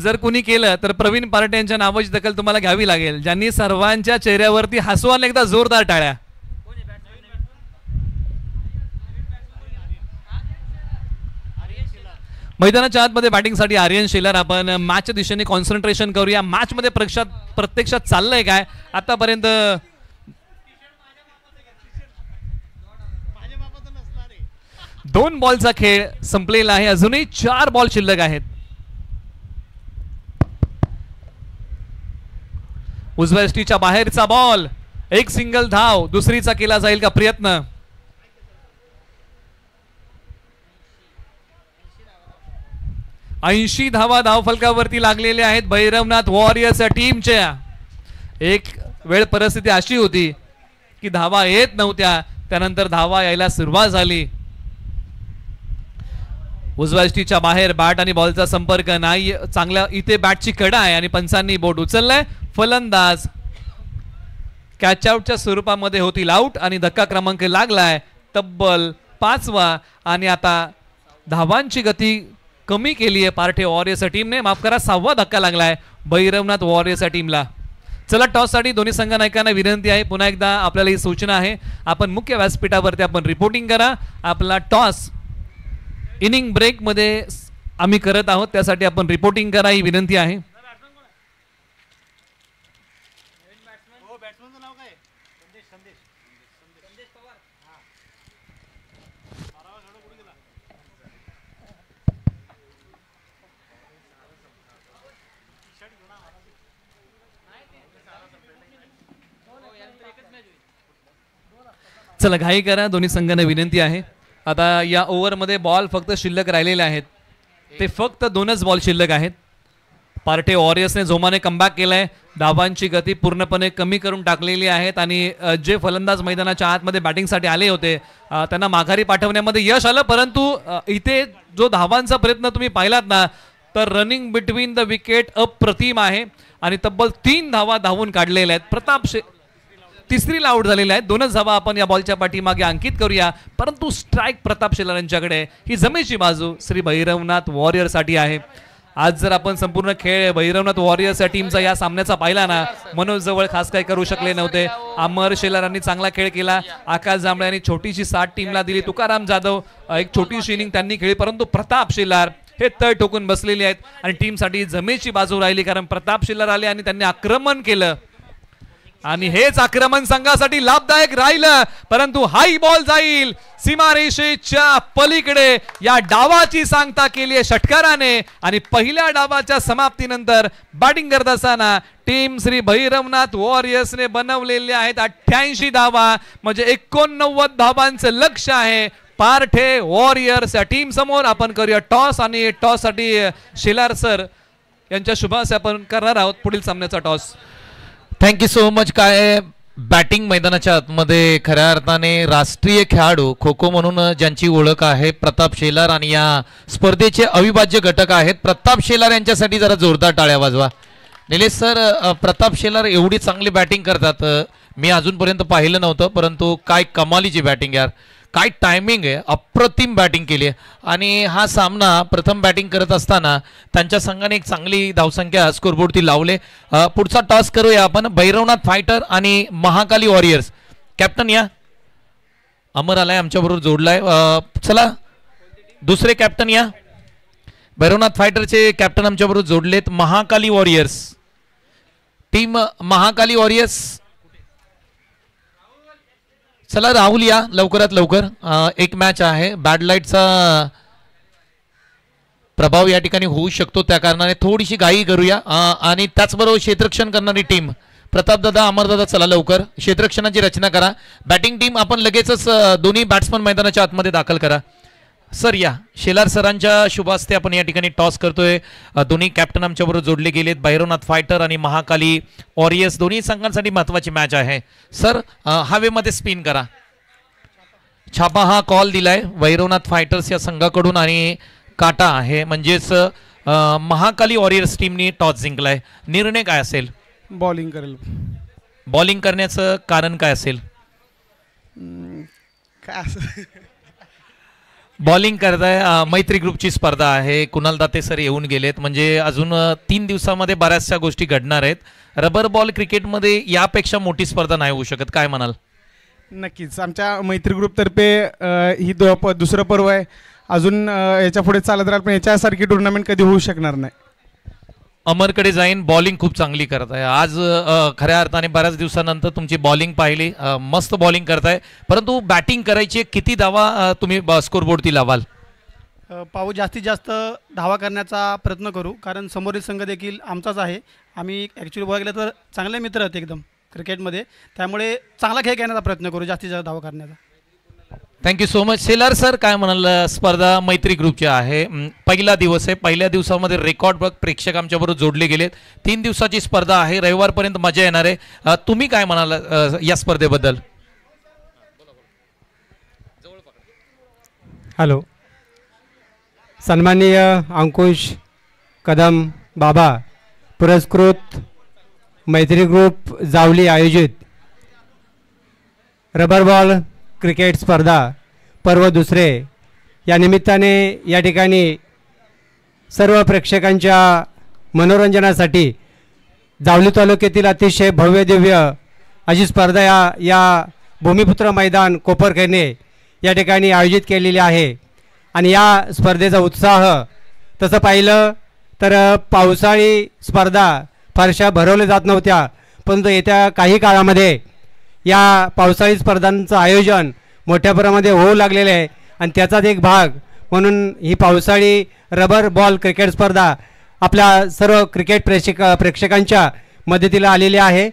जर कुणी केलं तर प्रवीण पार्टे यांच्या नावाची दखल तुम्हाला घ्यावी लागेल, ज्यांनी सर्वांच्या चेहऱ्यावरती हसू आणलं. एकदा जोरदार टाळ्या. मैदानाच्या आतमध्ये बॅटिंगसाठी आर्यन शेलार. आपण मॅचच्या दिशेने कॉन्सन्ट्रेशन करूया. मॅच मध्ये प्रत्यक्षात चाललंय काय आतापर्यंत. 2 बॉलचा खेळ संपलेला आहे. अजूनही 4 बॉल शिल्लक आहेत. उजव्या यष्टीच्या बाहेरचा बॉल, एक सिंगल धाव, दुसरीचा केला जाईल का प्रयत्न. ऐंशी धावा धावफलकावरती लागलेले आहेत भैरवनाथ वॉरियर्स टीमच्या. एक वेळ परिस्थिती अशी होती की धावा येत नव्हत्या, त्यानंतर धावा यायला सुरुवात झाली. उजव्या यष्टीच्या बाहेर बॅट आणि बॉलचा संपर्क नाही. चांगला इथे बॅटची कडा आहे आणि पंचांनी बोट उचललाय. फलंदाज कॅच आउटच्या स्वरूपामध्ये होतील आउट आणि धक्का क्रमांक लागलाय तब्बल 5वा. आणि आता धावांची गती कमी केली आहे पार्टे वॉरियर्स टीमने, माफ करा 6वा धक्का लागलाय भैरवनाथ वॉरियर्स टीमला. चला टॉस साठी दोन्ही संघ नायकांना विनंती आहे, पुन्हा एकदा आपल्याला ही सूचना आहे, आपण मुख्य व्यासपीठावरती आपण रिपोर्टिंग करा. आपला टॉस इनिंग ब्रेक मध्ये आम्ही करत आहोत, त्यासाठी आपण रिपोर्टिंग करा ही विनंती आहे. चला घाई करा, दोन्ही संघांना विनंती आहे. आता या ओव्हरमध्ये बॉल फक्त शिल्लक राहिलेले आहेत, ते फक्त 2च बॉल शिल्लक आहेत. पार्टे वॉरियर्सने जोमाने कमबॅक केलाय, धावांची गती पूर्णपणे कमी करून टाकलेली आहेत आणि जे फलंदाज मैदानाच्या आतमध्ये बॅटिंगसाठी आले होते त्यांना माघारी पाठवण्यामध्ये यश आलं. परंतु इथे जो धावांचा प्रयत्न तुम्ही पाहिलात ना, तर रनिंग बिटवीन द विकेट अप्रतिम आहे आणि तब्बल 3 धावा धावून काढलेल्या आहेत. तिसरीला आउट झालेले आहेत. 2च धावा आपण या बॉलच्या पाठीमागे अंकित करूया, परंतु स्ट्राईक प्रताप शेलार यांच्याकडे. ही जमेची बाजू श्री भैरवनाथ वॉरियरसाठी आहे. आज जर आपण संपूर्ण खेळ भैरवनाथ वॉरियर्स या टीमचा या सामन्याचा पाहिला ना, मनोज जवळ खास काही करू शकले नव्हते. अमर शेलारांनी चांगला खेळ केला, आकाश जांभळे यांनी छोटीशी 60 टीमला दिली, तुकाराम जाधव एक छोटीशी इनिंग त्यांनी खेळली, परंतु प्रताप शेलार हे तळ ठोकून बसलेले आहेत आणि टीमसाठी जमेची बाजू राहिली, कारण प्रताप शेलार आले आणि त्यांनी आक्रमण केलं आणि हेच आक्रमण संघासाठी लाभदायक राहिलं. परंतु हाई बॉल जाईल सीमारेषेच्या पलीकडे. या डावाची सांगता केली आहे षटकाराने आणि पहिल्या डावाच्या समाप्तीनंतर बॅटिंग करत असताना टीम श्री भैरवनाथ वॉरियर्सने बनवलेले आहेत 88 धावा, म्हणजे 89 धावांचं लक्ष्य आहे पारठे वॉरियर्स या टीम समोर. आपण करूया टॉस आणि टॉस साठी शेलार सर यांच्या शुभाशय आपण करणार आहोत पुढील सामन्याचा टॉस. Thank you so much. काय बॅटिंग मैदानाच्या आतमध्ये खऱ्या अर्थाने राष्ट्रीय खेळाडू खो खो म्हणून ज्यांची ओळख आहे प्रताप शेलार आणि या स्पर्धेचे अविभाज्य घटक आहेत. प्रताप शेलार यांच्यासाठी जरा जोरदार टाळ्या वाजवा. निलेश सर, प्रताप शेलार एवढी चांगली बॅटिंग करतात मी अजूनपर्यंत पाहिलं नव्हतं, परंतु काय कमालीची बॅटिंग यार, काय टायमिंग आहे, अप्रतिम बॅटिंग केली आहे. आणि हा सामना प्रथम बॅटिंग करत असताना त्यांच्या संघाने एक चांगली धावसंख्या स्कोरबोर्डती लावले. पुढचा टॉस करूया आपण. भैरवनाथ फायटर आणि महाकाली वॉरियर्स. कॅप्टन या, अमर आलाय आमच्याबरोबर जोडलाय. चला दुसरे कॅप्टन या. भैरवनाथ फायटरचे कॅप्टन आमच्याबरोबर जोडलेत. Mahakali warriors team, Mahakali warriors. चला राहुल या लवकरात लवकर. एक मॅच आहे, बॅड लाईटचा प्रभाव या ठिकाणी होऊ शकतो, त्या कारणाने थोडीशी घाई करूया. आणि त्याचबरोबर क्षेत्ररक्षण करणारी टीम प्रतापदादा, अमरदादा, चला लवकर क्षेत्ररक्षणाची रचना करा. बॅटिंग टीम आपण लगेचच दोन्ही बॅट्समन मैदानाच्या आतमध्ये दाखल करा. सर या, शेलार सरांच्या शुभ हस्ते आपण या ठिकाणी टॉस करतोय. दोन्ही कॅप्टन आमच्याबरोबर जोडले गेलेत. भैरवनाथ फायटर आणि महाकाली वॉरियर्स दोन्ही संघांसाठी महत्त्वाची मॅच आहे. सर हवेमध्ये स्पिन करा. छापा हा कॉल दिलाय भैरवनाथ फायटर्स या संघाकडून आणि काटा आहे, म्हणजेच महाकाली वॉरियर्स टीमने टॉस जिंकलाय. निर्णय काय असेल? बॉलिंग करेल. बॉलिंग करण्याचं कारण काय असेल? काय बॉलिंग करताय. मैत्री ग्रुपची स्पर्धा आहे, कुणाल दाते सर येऊन गेलेत, म्हणजे अजून 3 दिवसामध्ये बऱ्याचशा गोष्टी घडणार आहेत. रबर बॉल क्रिकेटमध्ये यापेक्षा मोठी स्पर्धा नाही होऊ शकत, काय म्हणाल? नक्कीच आमच्या मैत्री ग्रुपतर्फे ही दुसरं पर्व आहे. अजून याच्या पुढे चालत राहील, पण याच्यासारखी टुर्नामेंट कधी होऊ शकणार नाही. अमरकडे जाईन. बॉलिंग खूप चांगली करताय आज. खऱ्या अर्थाने बऱ्याच दिवसानंतर तुमची बॉलिंग पाहिली, मस्त बॉलिंग करताय, परंतु बॅटिंग करायची. किती धावा तुम्ही स्कोरबोर्डती लावाल? पाहू, जास्तीत जास्त धावा करण्याचा प्रयत्न करू, कारण समोरील संघ देखील आमचाच आहे. आम्ही ॲक्च्युली बघायला तर चांगले मित्र आहेत एकदम क्रिकेटमध्ये, त्यामुळे चांगला खेळ खेळण्याचा प्रयत्न करू, जास्तीत जास्त धावा करण्याचा. Thank you so much. Shelar sir काय म्हणाल? स्पर्धा मैत्री ग्रुपची आहे, पहिला दिवस आहे. पहिल्या दिवसामध्ये रेकॉर्ड बघ प्रेक्षक आमच्याबरोबर जोडले गेलेत. 3 दिवसाची स्पर्धा आहे, रविवारपर्यंत मजा येणार आहे. तुम्ही काय म्हणाल या स्पर्धेबद्दल? हॅलो, सन्माननीय अंकुश कदम बाबा पुरस्कृत मैत्री ग्रुप जावली आयोजित रबर बॉल क्रिकेट स्पर्धा पर्व दुसरे या निमित्ताने या ठिकाणी सर्व प्रेक्षकांच्या मनोरंजनासाठी जावली तालुक्यातील अतिशय भव्य दिव्य अशी स्पर्धा या भूमिपुत्र मैदान कोपरखैरणे या ठिकाणी आयोजित केलेली आहे. आणि या स्पर्धेचा उत्साह तसं पाहिलं तर पावसाळी स्पर्धा फारशा भरवल्या जात नव्हत्या, परंतु येत्या काही काळामध्ये या पावसाळी स्पर्धांचं आयोजन मोठ्या प्रमाणामध्ये होऊ लागलेले आहे. आणि त्याचाच एक भाग म्हणून ही पावसाळी रबर बॉल क्रिकेट स्पर्धा आपल्या सर्व क्रिकेट प्रेक्षकांच्या मदतीला आलेली आहे.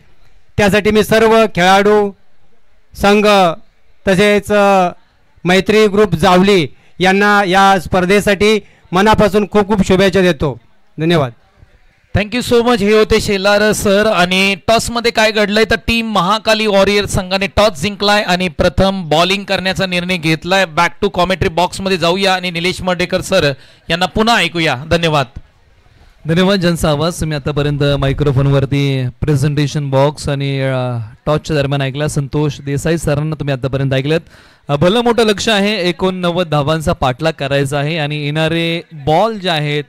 त्यासाठी मी सर्व खेळाडू संघ तसेच मैत्री ग्रुप जावली यांना या स्पर्धेसाठी मनापासून खूप खूप शुभेच्छा देतो. धन्यवाद. Thank you so much. हे होते शेलार सर. आणि टॉसमध्ये काय घडलंय तर टीम महाकाली वॉरियर संघाने टॉस जिंकलाय आणि प्रथम बॉलिंग करण्याचा निर्णय घेतलाय. बॅक टू कॉमेंट्री बॉक्समध्ये जाऊया आणि निलेश मर्डेकर सर यांना पुन्हा ऐकूया. धन्यवाद. धन्यवाद ज्यांचा आवाज तुम्ही आतापर्यंत मायक्रोफोनवरती प्रेझेंटेशन बॉक्स आणि टॉसच्या दरम्यान ऐकला. संतोष देसाई सरांना तुम्ही आतापर्यंत ऐकलं. भलं मोठं लक्ष आहे, 89 धावांचा पाठलाग करायचा आहे आणि येणारे बॉल जे आहेत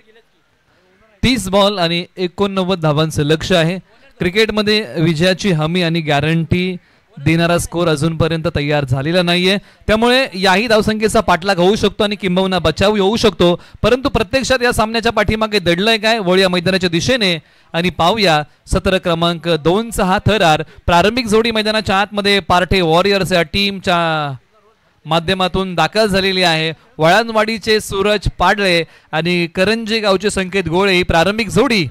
30 बॉल आणि 89 धावांचं लक्ष आहे. क्रिकेटमध्ये विजयाची हमी आणि गॅरंटी देणारा स्कोर अजूनपर्यंत तयार झालेला नाहीये, त्यामुळे याही धावसंख्येचा पाठलाग होऊ शकतो आणि किंबहुना बचाव होऊ शकतो. परंतु प्रत्यक्षात या सामन्याच्या पाठीमागे दडलंय काय, वळूया मैदानाच्या दिशेने आणि पाहूया सत्र क्रमांक 2चा हा थरार. प्रारंभिक जोडी मैदानाच्या आतमध्ये पार्ठे वॉरियर्स या टीमच्या माध्यमातून दाखल झालेली आहे. वळणवाडीचे सूरज पाडळे आणि करंजे गावचे संकेत गोळे ही प्रारंभिक जोडी.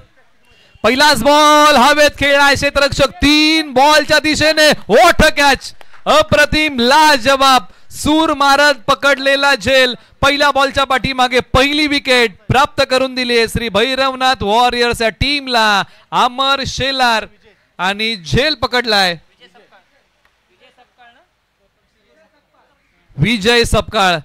पहिलाच बॉल हवेत खेळलाय क्षेत्ररक्षक 3 बॉलच्या दिशेने ओठ कॅच, अप्रतिम लाजवाब सूर मारत पकडलेला झेल. पहिल्या बॉलच्या पाठीमागे पहिली विकेट प्राप्त करून दिली आहे श्री भैरवनाथ वॉरियर्स या टीमला. अमर शेलार आणि झेल पकडलाय विजय सपकाळ.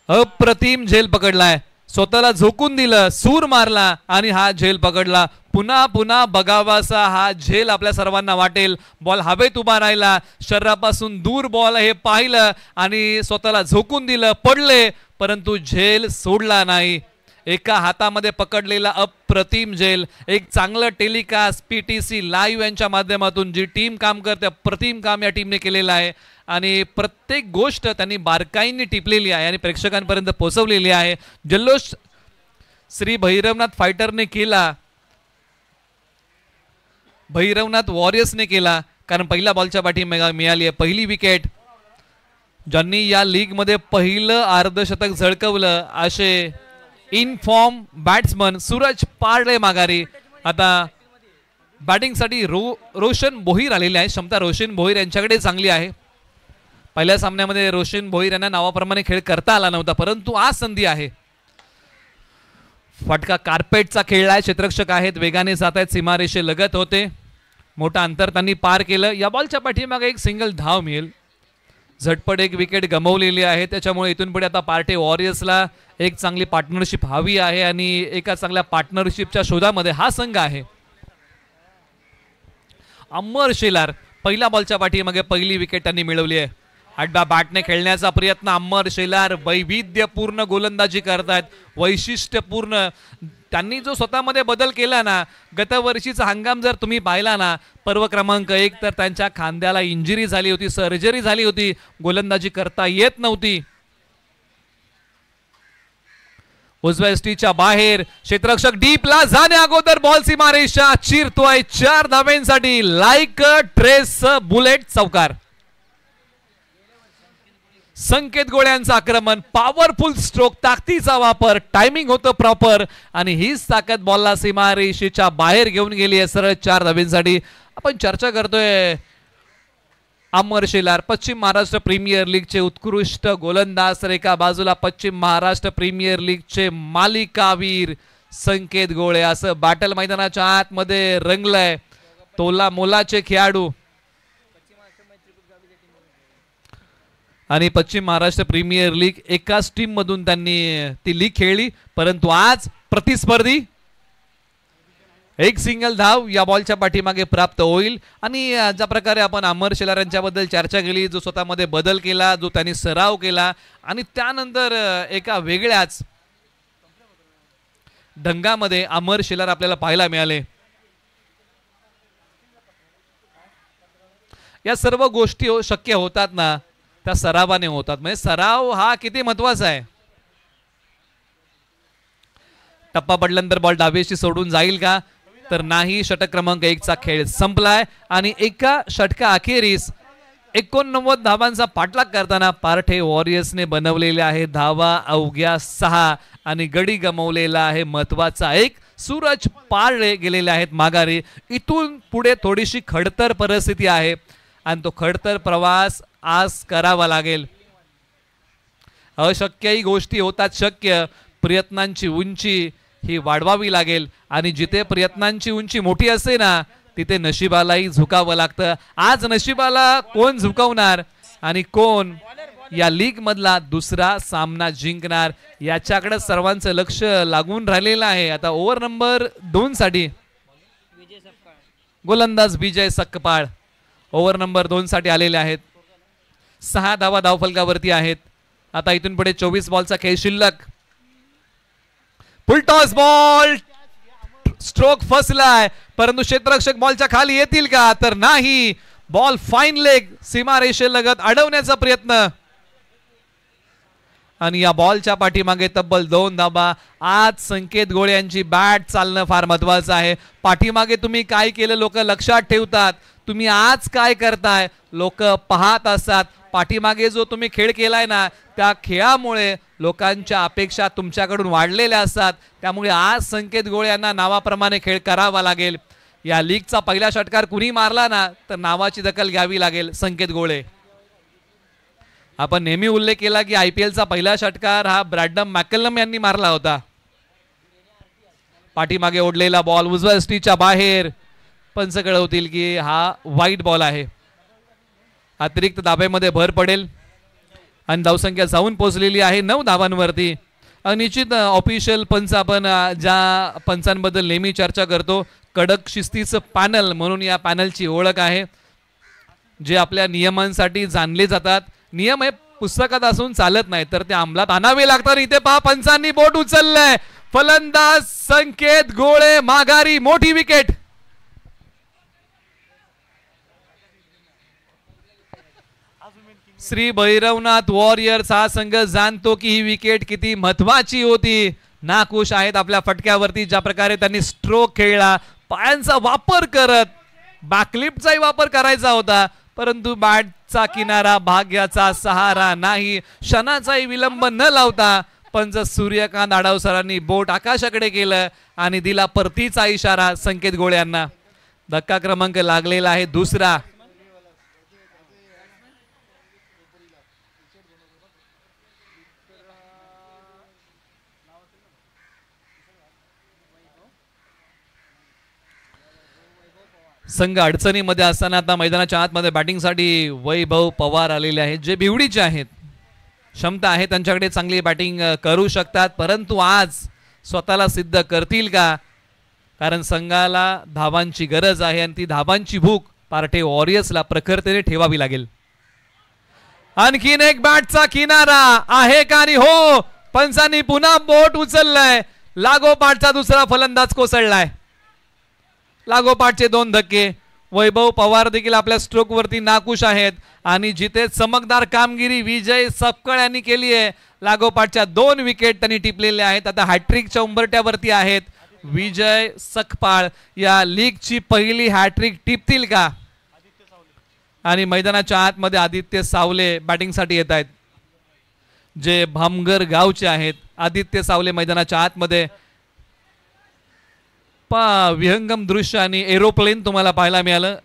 अप्रतिम झेल पकडलाय, स्वतःला झोकून दिलं, सूर मारला आणि हा झेल पकडला. पुन्हा पुन्हा बघावासा हा झेल आपल्या सर्वांना वाटेल. बॉल हवेत उभा राहिला, शरीरापासून दूर बॉल हे पाहिलं आणि स्वतःला झोकून दिलं, पडले परंतु झेल सोडला नाही. एका हातामध्ये पकडलेला अप्रतिम झेल. एक चांगलं टेलिकास्ट PTC लाईव्ह यांच्या माध्यमातून जी टीम काम करते अप्रतिम काम या टीमने केलेलं आहे आणि प्रत्येक गोष्ट त्यांनी बारकाईने टिपलेली आहे आणि प्रेक्षकांपर्यंत पोहोचवलेली आहे. जल्लोष श्री भैरवनाथ फायटरने केला, भैरवनाथ वॉरियर्सने केला, कारण पहिल्या बॉलच्या पाठी मिळाली आहे पहिली विकेट. ज्यांनी या लीग मध्ये पहिलं अर्धशतक झळकवलं असे इनफॉर्म बॅट्समन सूरज पाडळे माघारी. आता बॅटिंगसाठी रोशन भोईर आलेले आहे. क्षमता रोशन भोईर यांच्याकडे चांगली आहे. पहिल्या सामन्यामध्ये रोशन भोईर यांना नावाप्रमाणे खेळ करता आला नव्हता, परंतु आज संधी आहे. फटका कार्पेटचा खेळलाय, क्षेत्ररक्षक आहेत, वेगाने जात आहेत, सीमारेषे लगत होते, मोठा अंतर त्यांनी पार केलं. या बॉलच्या पाठीमागे एक सिंगल धाव मिळेल. झटपट एक विकेट गमावलेली आहे, त्याच्यामुळे इथून पुढे आता पार्टे वॉरियर्सला एक चांगली पार्टनरशिप हवी आहे आणि एका चांगल्या पार्टनरशिपच्या शोधामध्ये हा संघ आहे. अमर शेलार पहिल्या बॉलच्या पाठीमागे पहिली विकेट त्यांनी मिळवली आहे. अड्डा बॅटने खेळण्याचा प्रयत्न, अमर शेलार वैविध्यपूर्ण गोलंदाजी करतायत, वैशिष्ट्यपूर्ण. त्यांनी जो स्वतःमध्ये बदल केला ना, गतवर्षीचा हंगाम जर तुम्ही पाहिला ना, पर्व क्रमांक 1 तर त्यांच्या खांद्याला इंजुरी झाली होती, सर्जरी झाली होती, गोलंदाजी करता येत नव्हती. उजव्या एसटीच्या बाहेर क्षेत्ररक्षक डीपला जाण्या अगोदर बॉल सीमारेषा चिरतोय 4 धावेंसाठी. लाईक ट्रेस बुलेट चौकार. संकेत गोळ्यांचं आक्रमण, पॉवरफुल स्ट्रोक, ताकदीचा वापर, टायमिंग होतं प्रॉपर आणि हीच ताकद बॉलला सीमारेषेच्या बाहेर घेऊन गेली आहे सरळ 4 धावेंसाठी. आपण चर्चा करतोय अमर शेलार, पश्चिम महाराष्ट्र प्रीमियर लीगचे उत्कृष्ट गोलंदाज, तर एका बाजूला पश्चिम महाराष्ट्र प्रीमियर लीगचे मालिकावीर संकेत गोळे. असं बॅटल मैदानाच्या आतमध्ये रंगलंय. तोला मोलाचे खेळाडू आणि पश्चिम महाराष्ट्र प्रीमियर लीग एकाच टीम मधून त्यांनी ती लीग खेळली, परंतु आज प्रतिस्पर्धी. एक सिंगल धाव या बॉलच्या पाठीमागे प्राप्त होईल आणि ज्या प्रकारे आपण अमर शेलार यांच्याबद्दल चर्चा केली, जो स्वतःमध्ये बदल केला, जो त्यांनी सराव केला आणि त्यानंतर एका वेगळ्याच ढंगामध्ये अमर शेलार आपल्याला पाहायला मिळाले. या सर्व गोष्टी शक्य होतात ना, त्या सरावाने होतात. म्हणजे सराव हा किती महत्वाचा आहे. टप्पा पडल्यानंतर बॉल डावीशी सोडून जाईल का, तर नाही. षटक क्रमांक 1 चा खेळ संपलाय आणि एका षटका अखेरीस 89 धावांचा पाठलाग करताना पार्ठे वॉरियर्सने बनवलेले आहे धावा अवघ्या 6 आणि गडी गमावलेला आहे महत्वाचा 1. सूरज पाडळे गेलेले आहेत माघारी. इथून पुढे थोडीशी खडतर परिस्थिती आहे आणि तो खडतर प्रवास आज करावा लागेल. अशक्यही गोष्टी होतात शक्य. प्रयत्नांची उंची ही वाढवावी लागेल आणि जिथे प्रयत्नांची उंची मोठी असते ना, तिथे नशिबालाही झुकावं लागतं. आज नशिबाला कोण झुकवणार आणि कोण या लीग मधला दुसरा सामना जिंकणार, याच्याकडे सर्वांचं लक्ष लागून राहिलेलं आहे. आता ओव्हर नंबर 2 साठी गोलंदाज विजय सक्पाळ ओव्हर नंबर 2 साठी आलेले आहेत. 6 धावा धावफलकावरती आहेत. आता इथून पुढे 24 बॉलचा खेळ शिल्लक. फुलटॉस बॉल, स्ट्रोक फसलाय, परंतु क्षेत्ररक्षक बॉलच्या खाली येतील का, तर नाही. बॉल फाईन लेग, सीमारेषेलगत अडवण्याचा प्रयत्न, आणि या बॉलच्या पाठीमागे तब्बल 2 धाबा. आज संकेत गोळे यांची बॅट चालणं फार महत्वाचं आहे. पाठीमागे तुम्ही काय केलं लोक लक्षात ठेवतात, तुम्ही आज काय करताय लोक पाहत असतात. पाठीमागे जो तुम्ही खेळ केलाय ना, त्या खेळामुळे लोकांच्या अपेक्षा तुमच्याकडून वाढलेल्या असतात. त्यामुळे आज संकेत गोळे यांना नावाप्रमाणे खेळ करावा लागेल. या लीगचा पहिला षटकार कुणी मारला ना, तर नावाची दखल घ्यावी लागेल संकेत गोळे. आपण नेहमी उल्लेख केला की IPLचा पहिला षटकार हा ब्रॅडम मॅकलम यांनी मारला होता. पाठीमागे ओढलेला बॉल उजव्या स्टीच्या बाहेर, पंच कळवतील की हा वाईट बॉल आहे. अतिरिक्त धाब्यामध्ये भर पडेल आणि धावसंख्या जाऊन पोहोचलेली आहे 9 धावांवरती. निश्चित ऑफिशियल पंच, आपण ज्या पंचांबद्दल नेहमी चर्चा करतो, कडक शिस्तीचं पॅनल म्हणून या पॅनलची ओळख आहे, जे आपल्या नियमांसाठी जाणले जातात. नियम हे पुस्तकात असून चालत नाही, तर ते अंमलात आणावे लागतात. इथे पहा पंचांनी बोट उचललंय. फलंदाज संकेत गोळे माघारी, मोठी विकेट. श्री भैरवनाथ वॉरियर्स हा संघ जाणतो की ही विकेट किती महत्वाची होती. नाखुश आहेत आपल्या फटक्यावरती, ज्या प्रकारे त्यांनी स्ट्रोक खेळला, पायांचा वापर करत, बॅकलिफ्टचाही वापर करायचा होता, परंतु बॅटचा किनारा भाग्याचा सहारा नाही. क्षणाचाही विलंब न लावता पंच सूर्यकांत आढाव सरांनी बोट आकाशाकडे केलं आणि दिला परतीचा इशारा संकेत गोळे यांना. धक्का क्रमांक लागलेला आहे दुसरा. संघ अडचणीमध्ये असताना आता मैदानाच्या आतमध्ये बॅटिंगसाठी वैभव पवार आलेले आहेत, जे बिवडीचे आहेत. क्षमता आहे त्यांच्याकडे, चांगली बॅटिंग करू शकतात, परंतु आज स्वतःला सिद्ध करतील का, कारण संघाला धावांची गरज आहे आणि ती धावांची भूक पार्टे वॉरियर्सला प्रखरतेने ठेवावी लागेल. आणखीन एक बॅटचा किनारा आहे का, आणि हो, पंचांनी पुन्हा बोट उचललंय. लागोपाठचा दुसरा फलंदाज कोसळलाय. लागोपाठचे 2 धक्के. वैभव पवार देखील आपल्या स्ट्रोक वरती नाखुश आहेत आणि जिथे चमकदार कामगिरी विजय सक्पाळ यांनी केली आहे, लागोपाठच्या 2 विकेट त्यांनी टिपलेल्या आहेत. आता हॅट्रिकच्या उंबरट्यावरती आहेत विजय सक्पाळ. या लीगची पहिली हॅट्रिक टिपतील का, आणि मैदानाच्या आतमध्ये आदित्य सावले बॅटिंगसाठी येत आहेत, जे भामगर गावचे आहेत. आदित्य सावले मैदानाच्या आतमध्ये. विहंगम दृश्य आणि एरोप्लेन तुम्हाला पाहायला मिळालं,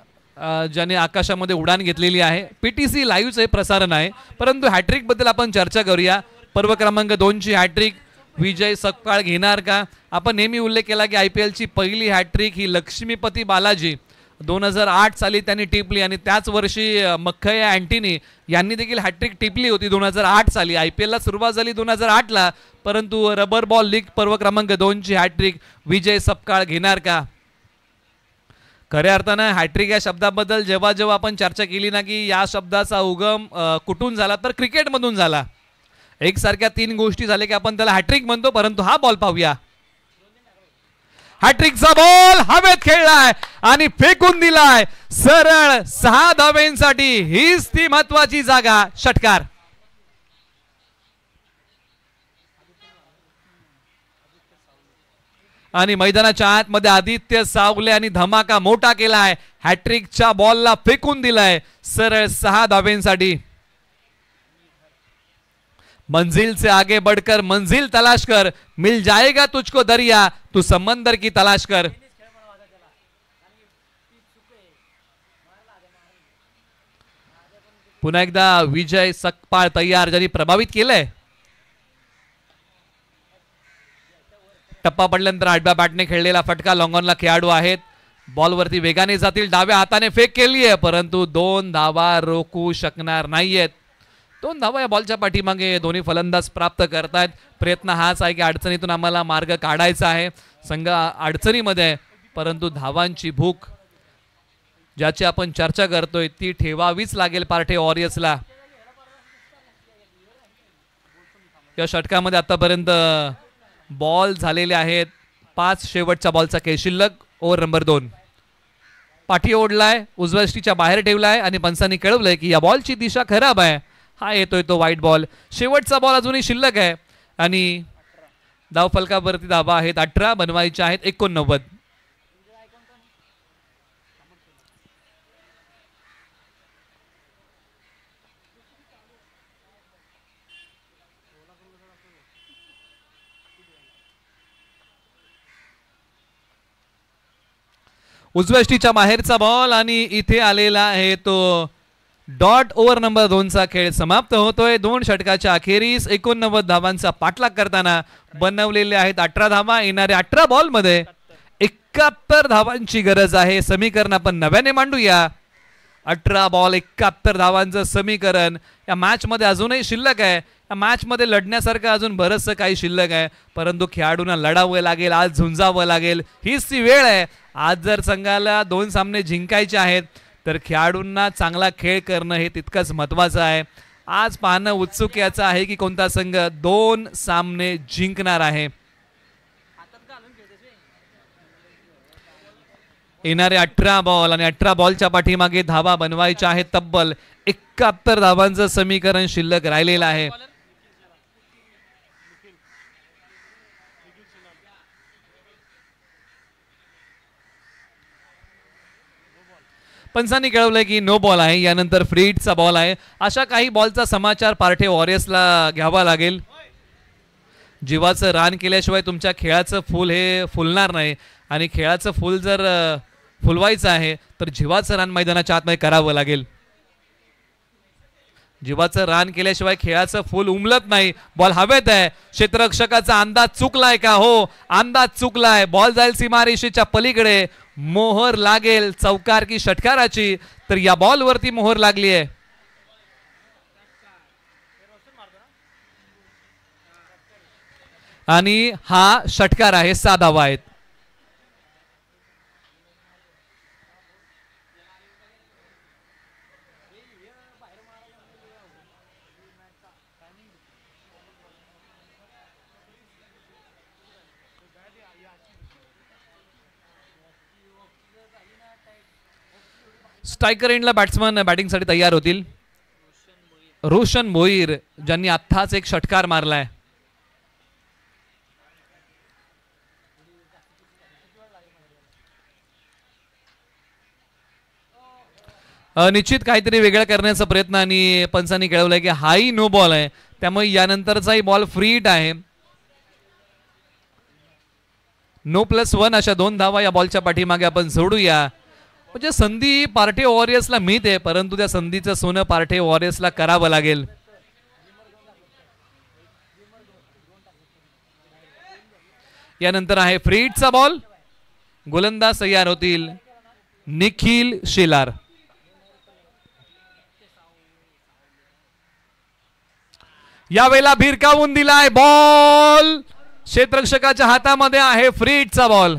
ज्याने आकाशामध्ये उडान घेतलेली आहे. PTC लाईव्हचे प्रसारण आहे, परंतु हॅट्रिक बद्दल आपण चर्चा करूया. पर्व क्रमांक 2 ची हॅट्रिक विजय सक्पाळ घेणार का. आपण नेहमी उल्लेख केला की IPLची पहिली हॅट्रिक ही लक्ष्मीपती बालाजी 2008 साली त्यांनी टिपली, आणि त्याच वर्षी मख्खया अँटनी यांनी देखील हॅट्रिक टिपली होती 2008 साली. IPLला सुरुवात झाली 2008 ला, परंतु रबर बॉल लीग पर्व क्रमांक 2 ची हॅट्रिक विजय सक्पाळ घेणार का. खऱ्या अर्थानं हॅट्रिक या शब्दाबद्दल जेव्हा जेव्हा आपण चर्चा केली ना, की या शब्दाचा उगम कुठून झाला, तर क्रिकेटमधून झाला. एकसारख्या 3 गोष्टी झाल्या की आपण त्याला हॅट्रिक म्हणतो. परंतु हा बॉल पाहूया. हॅट्रिकचा बॉल हवेत खेळलाय आणि फेकून दिलाय सरळ 6 धावेंसाठी. हीच ती महत्वाची जागा. षटकार. आणि मैदानाच्या आतमध्ये आदित्य सावले आणि धमाका मोठा केलाय. हॅट्रिकच्या बॉलला फेकून दिलाय सरळ 6 धावेंसाठी. मंजिल से आगे बढ़कर मंजिल तलाश कर, मिल जाएगा तुझको दरिया, तू समंदर की तलाश कर. पुन्हा एकदा विजय सक्पाळ तयार, ज्यांनी प्रभावित केलंय. टप्पा पडल्यानंतर आडव्या बॅटने खेळलेला फटका. लॉंगॉनला खेळाडू आहेत, बॉलवरती वेगाने जातील. डाव्या हाताने फेक केली आहे, परंतु 2 धावा रोखू शकणार नाहीयेत. 2 धावा या बॉलच्या पाठीमागे दोन्ही फलंदाज प्राप्त करतायत. प्रयत्न हाच आहे की अडचणीतून आम्हाला मार्ग काढायचा आहे. संघ अडचणीमध्ये आहे, परंतु धावांची भूक ज्याची आपण चर्चा करतोय ती ठेवावीच लागेल पार्ठे वॉरियर्सला. या षटकामध्ये आतापर्यंत बॉल झालेले आहेत 5. शेवटच्या बॉलचा खेळ शिल्लक. Over number 2. पाठी ओढलाय, उजव्या यष्टीच्या बाहेर ठेवलाय आणि पंचांनी कळवलंय की या बॉलची दिशा खराब आहे. हा येतोय तो वाईट बॉल. शेवटचा बॉल अजूनही शिल्लक आहे आणि धावफलकावरती धावा आहेत 18, बनवायच्या आहेत 89. उजव्या यष्टीच्या बाहेरचा बॉल आणि इथे आलेला आहे तो डॉट. ओव्हर नंबर 2चा खेळ समाप्त होतोय. 2 षटकाच्या अखेरीस 89 धावांचा पाठलाग करताना बनवलेले आहेत 18 धावा. येणाऱ्या 18 बॉल मध्ये 71 धावांची गरज आहे. समीकरण आपण नव्याने मांडूया. 18 बॉल 71 धावांचं समीकरण या मॅच मध्ये अजूनही शिल्लक आहे. या मॅच मध्ये लढण्यासारखं अजून बरंचसं काही शिल्लक आहे, परंतु खेळाडूंना लढावं लागेल, आज झुंजावं लागेल. हीच ती वेळ आहे. आज जर संघाला 2 सामने जिंकायचे आहेत तर खेळाडूंना चांगला खेळ करणं हे तितकंच महत्त्वाचं आहे. आज पाहणं उत्सुक याचं आहे की कोणता संघ 2 सामने जिंकणार आहे. येणारे 18 बॉल आणि 18 बॉलच्या पाठीमागे धावा बनवायच्या आहेत. तब्बल 71 धावांचं समीकरण शिल्लक राहिलेलं आहे. पंचांनी कळवलंय की नो बॉल आहे. यानंतर फ्री हिटचा बॉल आहे. अशा काही बॉलचा समाचार पार्ठे वॉरियर्सला घ्यावा लागेल. जीवाचं रान केल्याशिवाय तुमच्या खेळाचं फूल हे फुलणार नाही आणि खेळाचं फूल जर फुलवायचं आहे तर जीवाचं रान मैदानाच्या आतमध्ये करावं लागेल. जीवाचं रान केल्याशिवाय खेळाचं फूल उमलत नाही. बॉल हवेत आहे. क्षेत्ररक्षकाचा अंदाज चुकलाय का? हो, अंदाज चुकलाय. बॉल जाईल सीमारेषेच्या पलीकडे. मोहर लागेल चौकार की षटकाराची, तर या बॉल वरती मोहर लागली आहे. आणि हा षटकार आहे. 6 धावा आहेत. स्ट्रायकर एंडला बॅट्समन बॅटिंगसाठी तयार होतील. रोशन भोईर ज्यांनी आत्ताच एक षटकार मारलाय. निश्चित काहीतरी वेगळं करण्याचा प्रयत्न आणि पंचांनी कळवलंय की हाही नो बॉल आहे, त्यामुळे यानंतरचाही बॉल फ्री हिट आहे. नो +1 अशा 2 धावा या बॉलच्या पाठीमागे आपण जोडूया. म्हणजे संधी पार्ठे वॉरियर्सला मिळते, परंतु त्या संधीचं सोनं पार्ठे वॉरियर्सला करावं लागेल. यानंतर आहे फ्री हिटचा बॉल. गोलंदाज तयार होतील निखिल शेलार. यावेळेला भिरकावून दिलाय बॉल. क्षेत्ररक्षकाच्या हातामध्ये आहे फ्री हिटचा बॉल.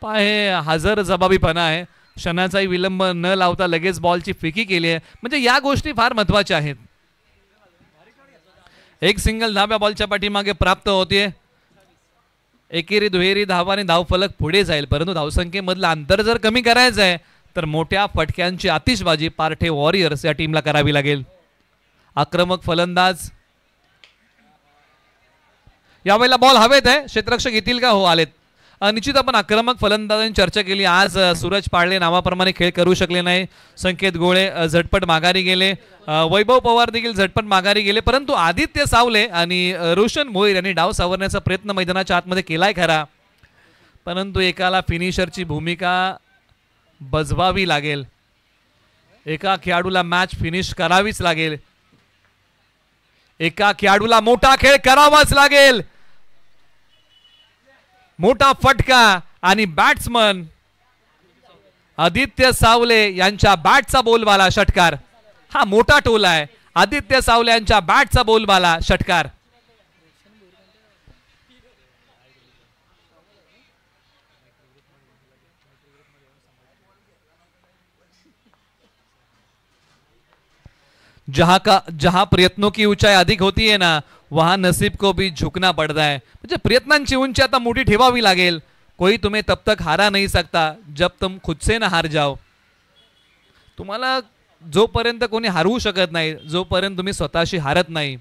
पाहे हजर जबाबीपणा आहे. क्षणाचाही विलंब न लावता लगेच बॉलची फिकी केली आहे. म्हणजे या गोष्टी फार महत्वाच्या आहेत. एक सिंगल धाव या बॉलच्या पाठीमागे प्राप्त होते. एकेरी दुहेरी धावाने धावफलक पुढे जाईल, परंतु धावसंख्येमधलं अंतर जर कमी करायचं आहे तर मोठ्या फटक्यांची आतिषबाजी पार्ठे वॉरियर्स या टीमला करावी लागेल. आक्रमक फलंदाज. यावेळेला बॉल हवेत आहे. क्षेत्ररक्षक येतील का? हो, आलेत. निश्चित आपण आक्रमक फलंदाजांची चर्चा केली. आज सूरज पाळले नावाप्रमाणे खेळ करू शकले नाही. संकेत गोळे झटपट माघारी गेले. वैभव पवार देखील झटपट माघारी गेले, परंतु आदित्य सावले आणि रोशन भोईर यांनी डाव सावरण्याचा प्रयत्न मैदानाच्या आतमध्ये केलाय खरा, परंतु एकाला फिनिशरची भूमिका बजवावी लागेल. एका खेळाडूला मॅच फिनिश करावीच लागेल. एका खेळाडूला मोठा खेळ करावाच लागेल. मोठा फटका आणि बॅट्समन आदित्य सावले यांच्या बॅटचा बोलवाला षटकार. हा मोठा टोल आहे आदित्य सावले यांच्या बॅटचा बोलबाला षटकार. जहां प्रयत्नों की ऊंचाई अधिक होती है ना वहां नसीब को भी झुकना पड़ता है. म्हणजे प्रयत्नांची उंची आता मोठी ठेवावी लागेल. कोई तुम्हें तब तक हारा नहीं सकता जब तुम खुद से ना हार जाओ. तुम्हाला जोपर्यंत कोणी हरवू शकत नाही जोपर्यंत तुम्ही स्वतःशी हारत नाही.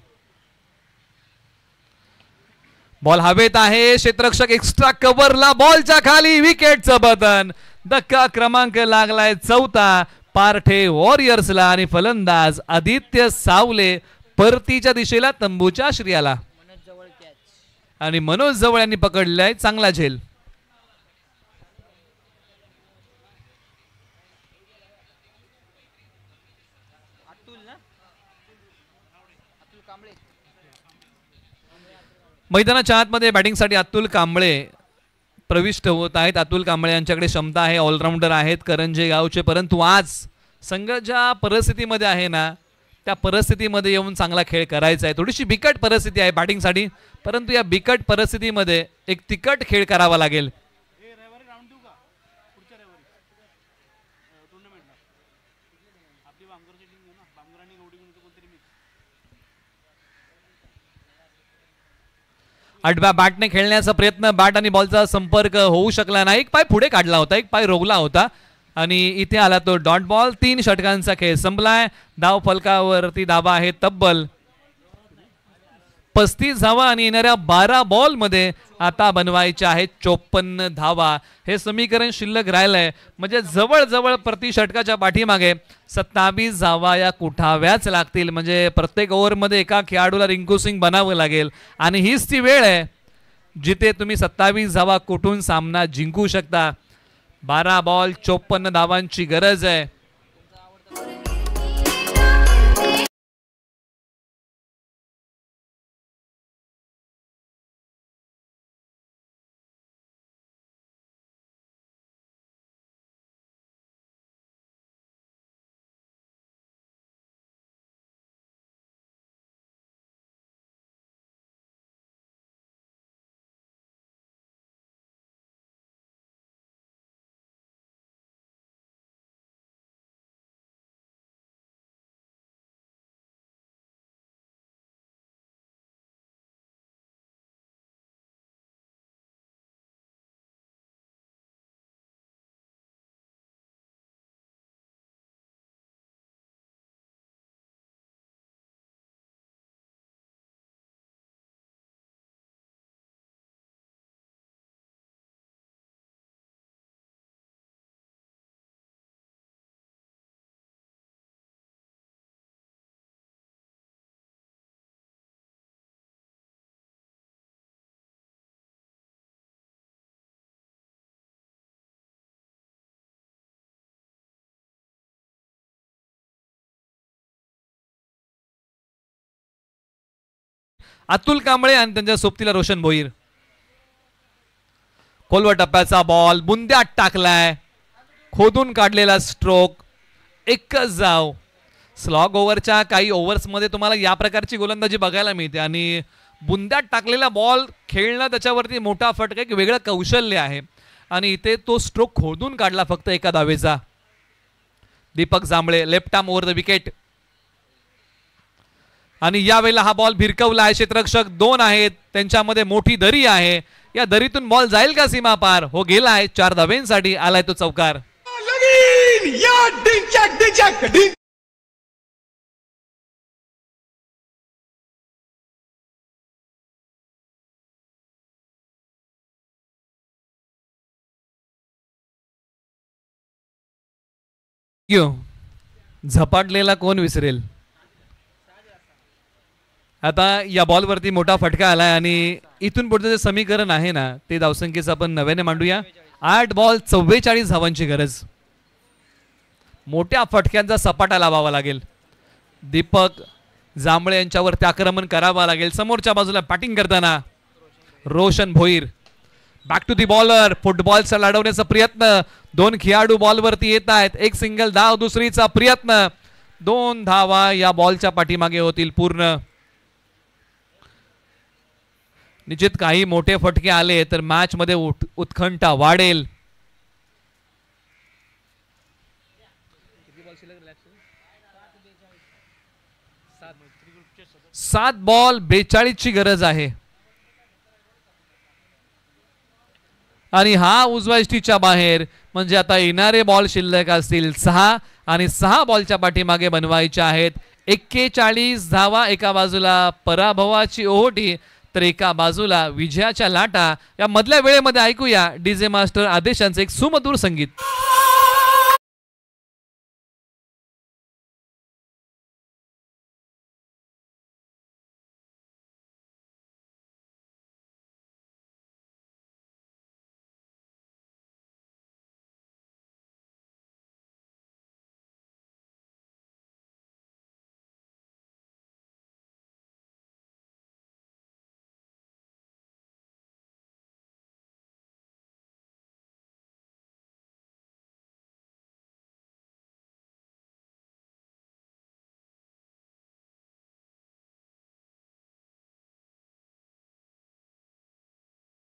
बॉल हवेत आहे. क्षेत्ररक्षक एक्स्ट्रा कव्हरला बॉलच्या खाली विकेटचं बटन. धक्का क्रमांक लागलाय 4था पारठे वॉरियर्सला आणि फलंदाज आदित्य सावले परतीच्या दिशेला तंबूच्या श्रियाला आणि मनोज जवळ यांनी पकडलाय चांगला झेल. मैदानाच्या आतमध्ये बॅटिंगसाठी अतुल कांबळे प्रविष्ट होत आहेत. अतुल कांबळे यांच्याकडे क्षमता आहे, ऑलराऊंडर आहेत करंजे गावचे, परंतु आज संघ ज्या परिस्थितीमध्ये आहे ना त्या परिस्थितीमध्ये येऊन चांगला खेळ करायचा आहे. थोडीशी बिकट परिस्थिती आहे बॅटिंगसाठी, परंतु या बिकट परिस्थितीमध्ये एक तिकट खेळ करावा लागेल. आडव्या बॅटने खेळण्याचा प्रयत्न, बॅट आणि बॉलचा संपर्क होऊ शकला नाही. एक पाय पुढे काढला होता, एक पाय रोवला होता आणि इथे आला तो डॉट बॉल. 3 षटकांचा खेळ संपलाय. धाव फलकावरती धावा आहे तब्बल 35 धावा आणि येणाऱ्या 12 बॉल मध्ये आता बनवायच्या आहेत 54 धावा. हे समीकरण शिल्लक राहिलंय म्हणजे जवळजवळ प्रति षटकाच्या पाठीमागे 27 धावा या कुठाव्याच लागतील. म्हणजे प्रत्येक ओव्हरमध्ये एका खेळाडूला रिंकू सिंग बनावं लागेल आणि हीच ती वेळ आहे जिथे तुम्ही 27 धावा कुठून सामना जिंकू शकता. 12 बॉल 54 धावांची गरज आहे. अतुल कांबळे आणि त्यांच्या सोबतीला रोशन भोईर. खोलवर टप्प्याचा बॉल बुंद्यात टाकलाय. खोदून काढलेला स्ट्रोक. एकच धाव. स्लॉग ओव्हरच्या काही ओव्हर्समध्ये तुम्हाला या प्रकारची गोलंदाजी बघायला मिळते आणि बुंद्यात टाकलेला बॉल खेळणं त्याच्यावरती मोठा फटका, एक वेगळं कौशल्य आहे आणि इथे तो स्ट्रोक खोदून काढला फक्त एका धावेचा. Deepak Jambhale left arm over the wicket आणि यावेळेला हा बॉल भिरकवला आहे. क्षेत्ररक्षक 2 आहेत, त्यांच्यामध्ये मोठी दरी आहे. या दरीतून बॉल जाईल का सीमा पार? हो गेला आहे. 4 धावेंसाठी आलाय तो चौकार. झपाटलेला कोण विसरेल. आता या बॉलवरती मोठा फटका आलाय आणि इथून पुढचं जे समीकरण आहे ना ते धावसंख्येचं आपण नव्याने मांडूया. 8 बॉल 44 धावांची गरज. मोठ्या फटक्यांचा सपाटा लावावा लागेल. दीपक जांभळे यांच्यावरती आक्रमण करावं लागेल. समोरच्या बाजूला बॅटिंग करताना Roshan Bhoir. Back to the bowler. फुटबॉलचा लढवण्याचा प्रयत्न. 2 खेळाडू बॉलवरती येत आहेत. एक सिंगल धाव, दुसरीचा प्रयत्न. 2 धावा या बॉलच्या पाठीमागे होतील पूर्ण. निश्चित काही मोठे फटके आले तर मॅच मध्ये उत्कंठा वाढेल. 7 बॉल 42 ची गरज आहे. आणि हा उजव्या इष्टीच्या बाहेर, म्हणजे आता येणारे बॉल शिल्लक असतील 6 आणि 6 बॉलच्या पाठीमागे बनवायचे आहेत 41 धावा. एका बाजूला पराभवाची ओहोटी तर एका बाजूला विजयाच्या लाटा. या मधल्या वेळेमध्ये ऐकूया डीजे मास्टर आदेशांचे एक सुमधुर संगीत.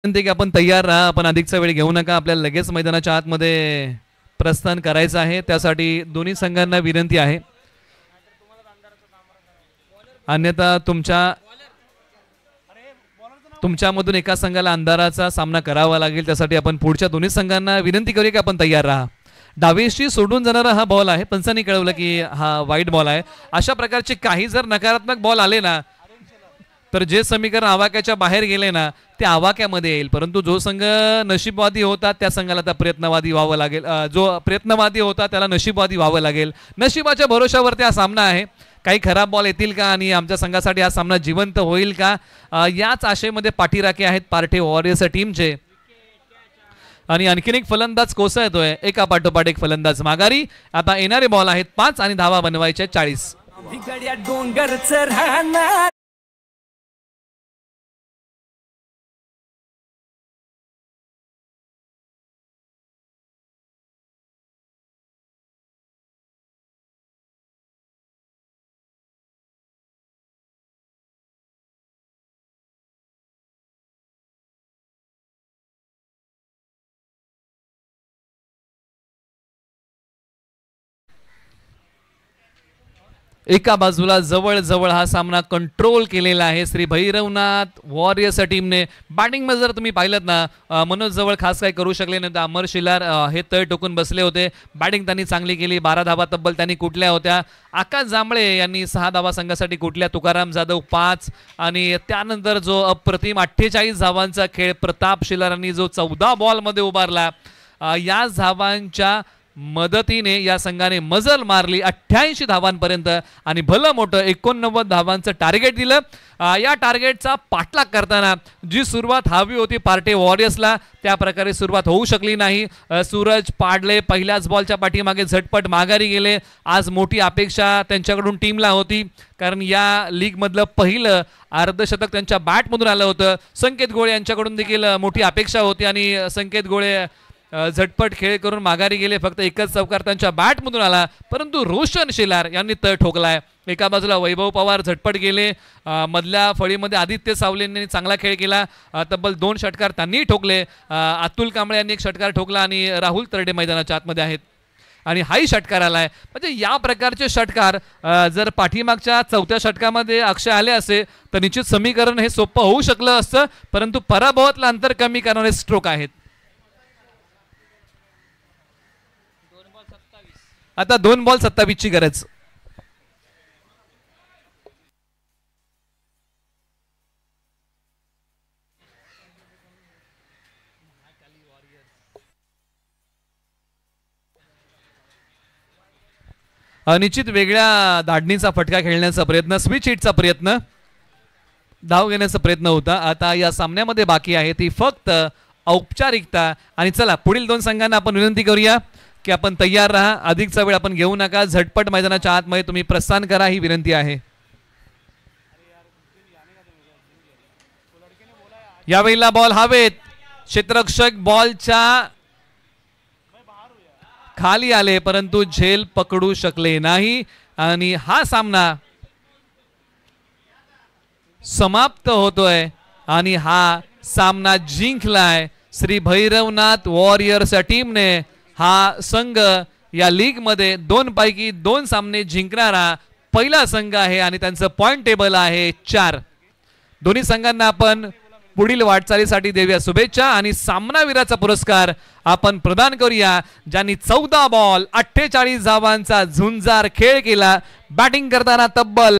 की आपण तयार राहा, आपण अधिकचा वेळ घेऊ नका. आपल्याला लगेच मैदानाच्या आतमध्ये प्रस्थान करायचं आहे. त्यासाठी दोन्ही संघांना विनंती आहे, अन्यथा तुमच्यामधून एका संघाला अंधाराचा सामना करावा लागेल. त्यासाठी आपण पुढच्या दोन्ही संघांना विनंती करूया की आपण तयार राहा. डावीशी सोडून जाणारा हा बॉल आहे. पंचांनी कळवलं की हा वाईट बॉल आहे. अशा प्रकारचे काही जर नकारात्मक बॉल आले ना तर जे समीकरण आवाक्याच्या बाहेर गेले ना ते आवाक्यामध्ये येईल. परंतु जो संघ नशीबवादी होता त्या संघाला आता प्रयत्नवादी व्हावं लागेल. जो प्रयत्नवादी होता त्याला नशीबवादी व्हावं लागेल. नशिबाच्या भरोशावरती हा सामना आहे. काही खराब बॉल येतील का आणि आमच्या संघासाठी हा सामना जिवंत होईल का, याच आशेमध्ये पाठीराखे आहेत पार्टे वॉरियर्स टीमचे. आणि आणखीन एक फलंदाज कोसळतोय, एका पाठोपाठ एक फलंदाज माघारी. आता येणारे बॉल आहेत 5 आणि धावा बनवायच्या 40. एका बाजूला जवळ जवळ हा सामना कंट्रोल केलेला आहे श्री भैरवनाथ वॉरियर्स टीमने. बॅटिंग मध्ये जर तुम्ही पाहिलं ना मनोज जवळ खास काही करू शकले नाही. अमर शिलार हे तळ टोकून बसले होते. बॅटिंग त्यांनी चांगली केली. 12 धावा तब्बल त्यांनी कुठल्या होत्या. आकाश जांभळे यांनी 6 धावा संघासाठी कुठल्या. तुकाराम जाधव 5 आणि त्यानंतर जो अप्रतिम 48 धावांचा खेळ प्रताप शिलारांनी जो 14 बॉल मध्ये उभारला, या धावांच्या मदतीने या संघाने मजल मारली 88 धावांपर्यंत आणि भलं मोठं 89 धावांचं टार्गेट दिलं. या टार्गेटचा पाठलाग करताना जी सुरुवात हवी होती पार्टे वॉरियर्सला त्या प्रकारे सुरुवात होऊ शकली नाही. सूरज पाडले पहिल्याच बॉलच्या पाठीमागे झटपट माघारी गेले. आज मोठी अपेक्षा त्यांच्याकडून टीमला होती, कारण या लीग मधलं पहिलं अर्धशतक त्यांच्या बॅटमधून आलं होतं. संकेत गोळे यांच्याकडून देखील मोठी अपेक्षा होती आणि संकेत गोळे झटपट खेळ करून माघारी गेले. फक्त एकच चौकार त्यांच्या बॅटमधून आला, परंतु रोशन शिलार यांनी तळ ठोकलाय. एका बाजूला वैभव पवार झटपट गेले. मधल्या फळीमध्ये आदित्य सावलेंनी चांगला खेळ केला. तब्बल 2 षटकार त्यांनी ठोकले. अतुल कांबळे यांनी 1 षटकार ठोकला आणि राहुल तरडे मैदानाच्या आतमध्ये आहेत आणि हाही षटकार आलाय. म्हणजे या प्रकारचे षटकार जर पाठीमागच्या 4थ्या षटकामध्ये अक्षय आले असे तर निश्चित समीकरण हे सोपं होऊ शकलं असतं, परंतु पराभवातलं अंतर कमी करणारे स्ट्रोक आहेत. आता 2 बॉल 27 ची गरज. निश्चित वेगळ्या धाडणीचा फटका खेळण्याचा प्रयत्न, स्विच हिटचा प्रयत्न, धाव घेण्याचा प्रयत्न होता. आता या सामन्यामध्ये बाकी आहे ती फक्त औपचारिकता. आणि चला पुढील 2 संघांना आपण विनंती करूया की आपण तयार राहा, अधिकचा वेळ आपण घेऊ नका, झटपट मैदानाच्या आतमध्ये तुम्ही प्रस्थान करा, ही विनंती आहे. यावेळेला बॉल हवेत. क्षेत्ररक्षक बॉलच्या खाली आले परंतु झेल पकडू शकले नाही आणि हा सामना समाप्त होतोय आणि हा सामना जिंकलाय श्री भैरवनाथ वॉरियर्स टीमने। हा संघ या लीग मध्ये 2 पैकी 2 सामने जिंकणारा पहिला संघ आहे आणि त्यांचं पॉइंट टेबल आहे 4। दोन्ही संघांना आपण पुढील वाटचालीसाठी देऊया शुभेच्छा आणि सामनावीराचा पुरस्कार आपण प्रदान करूया ज्यांनी 14 बॉल 48 धावांचा झुंजार खेळ केला। बॅटिंग करताना तब्बल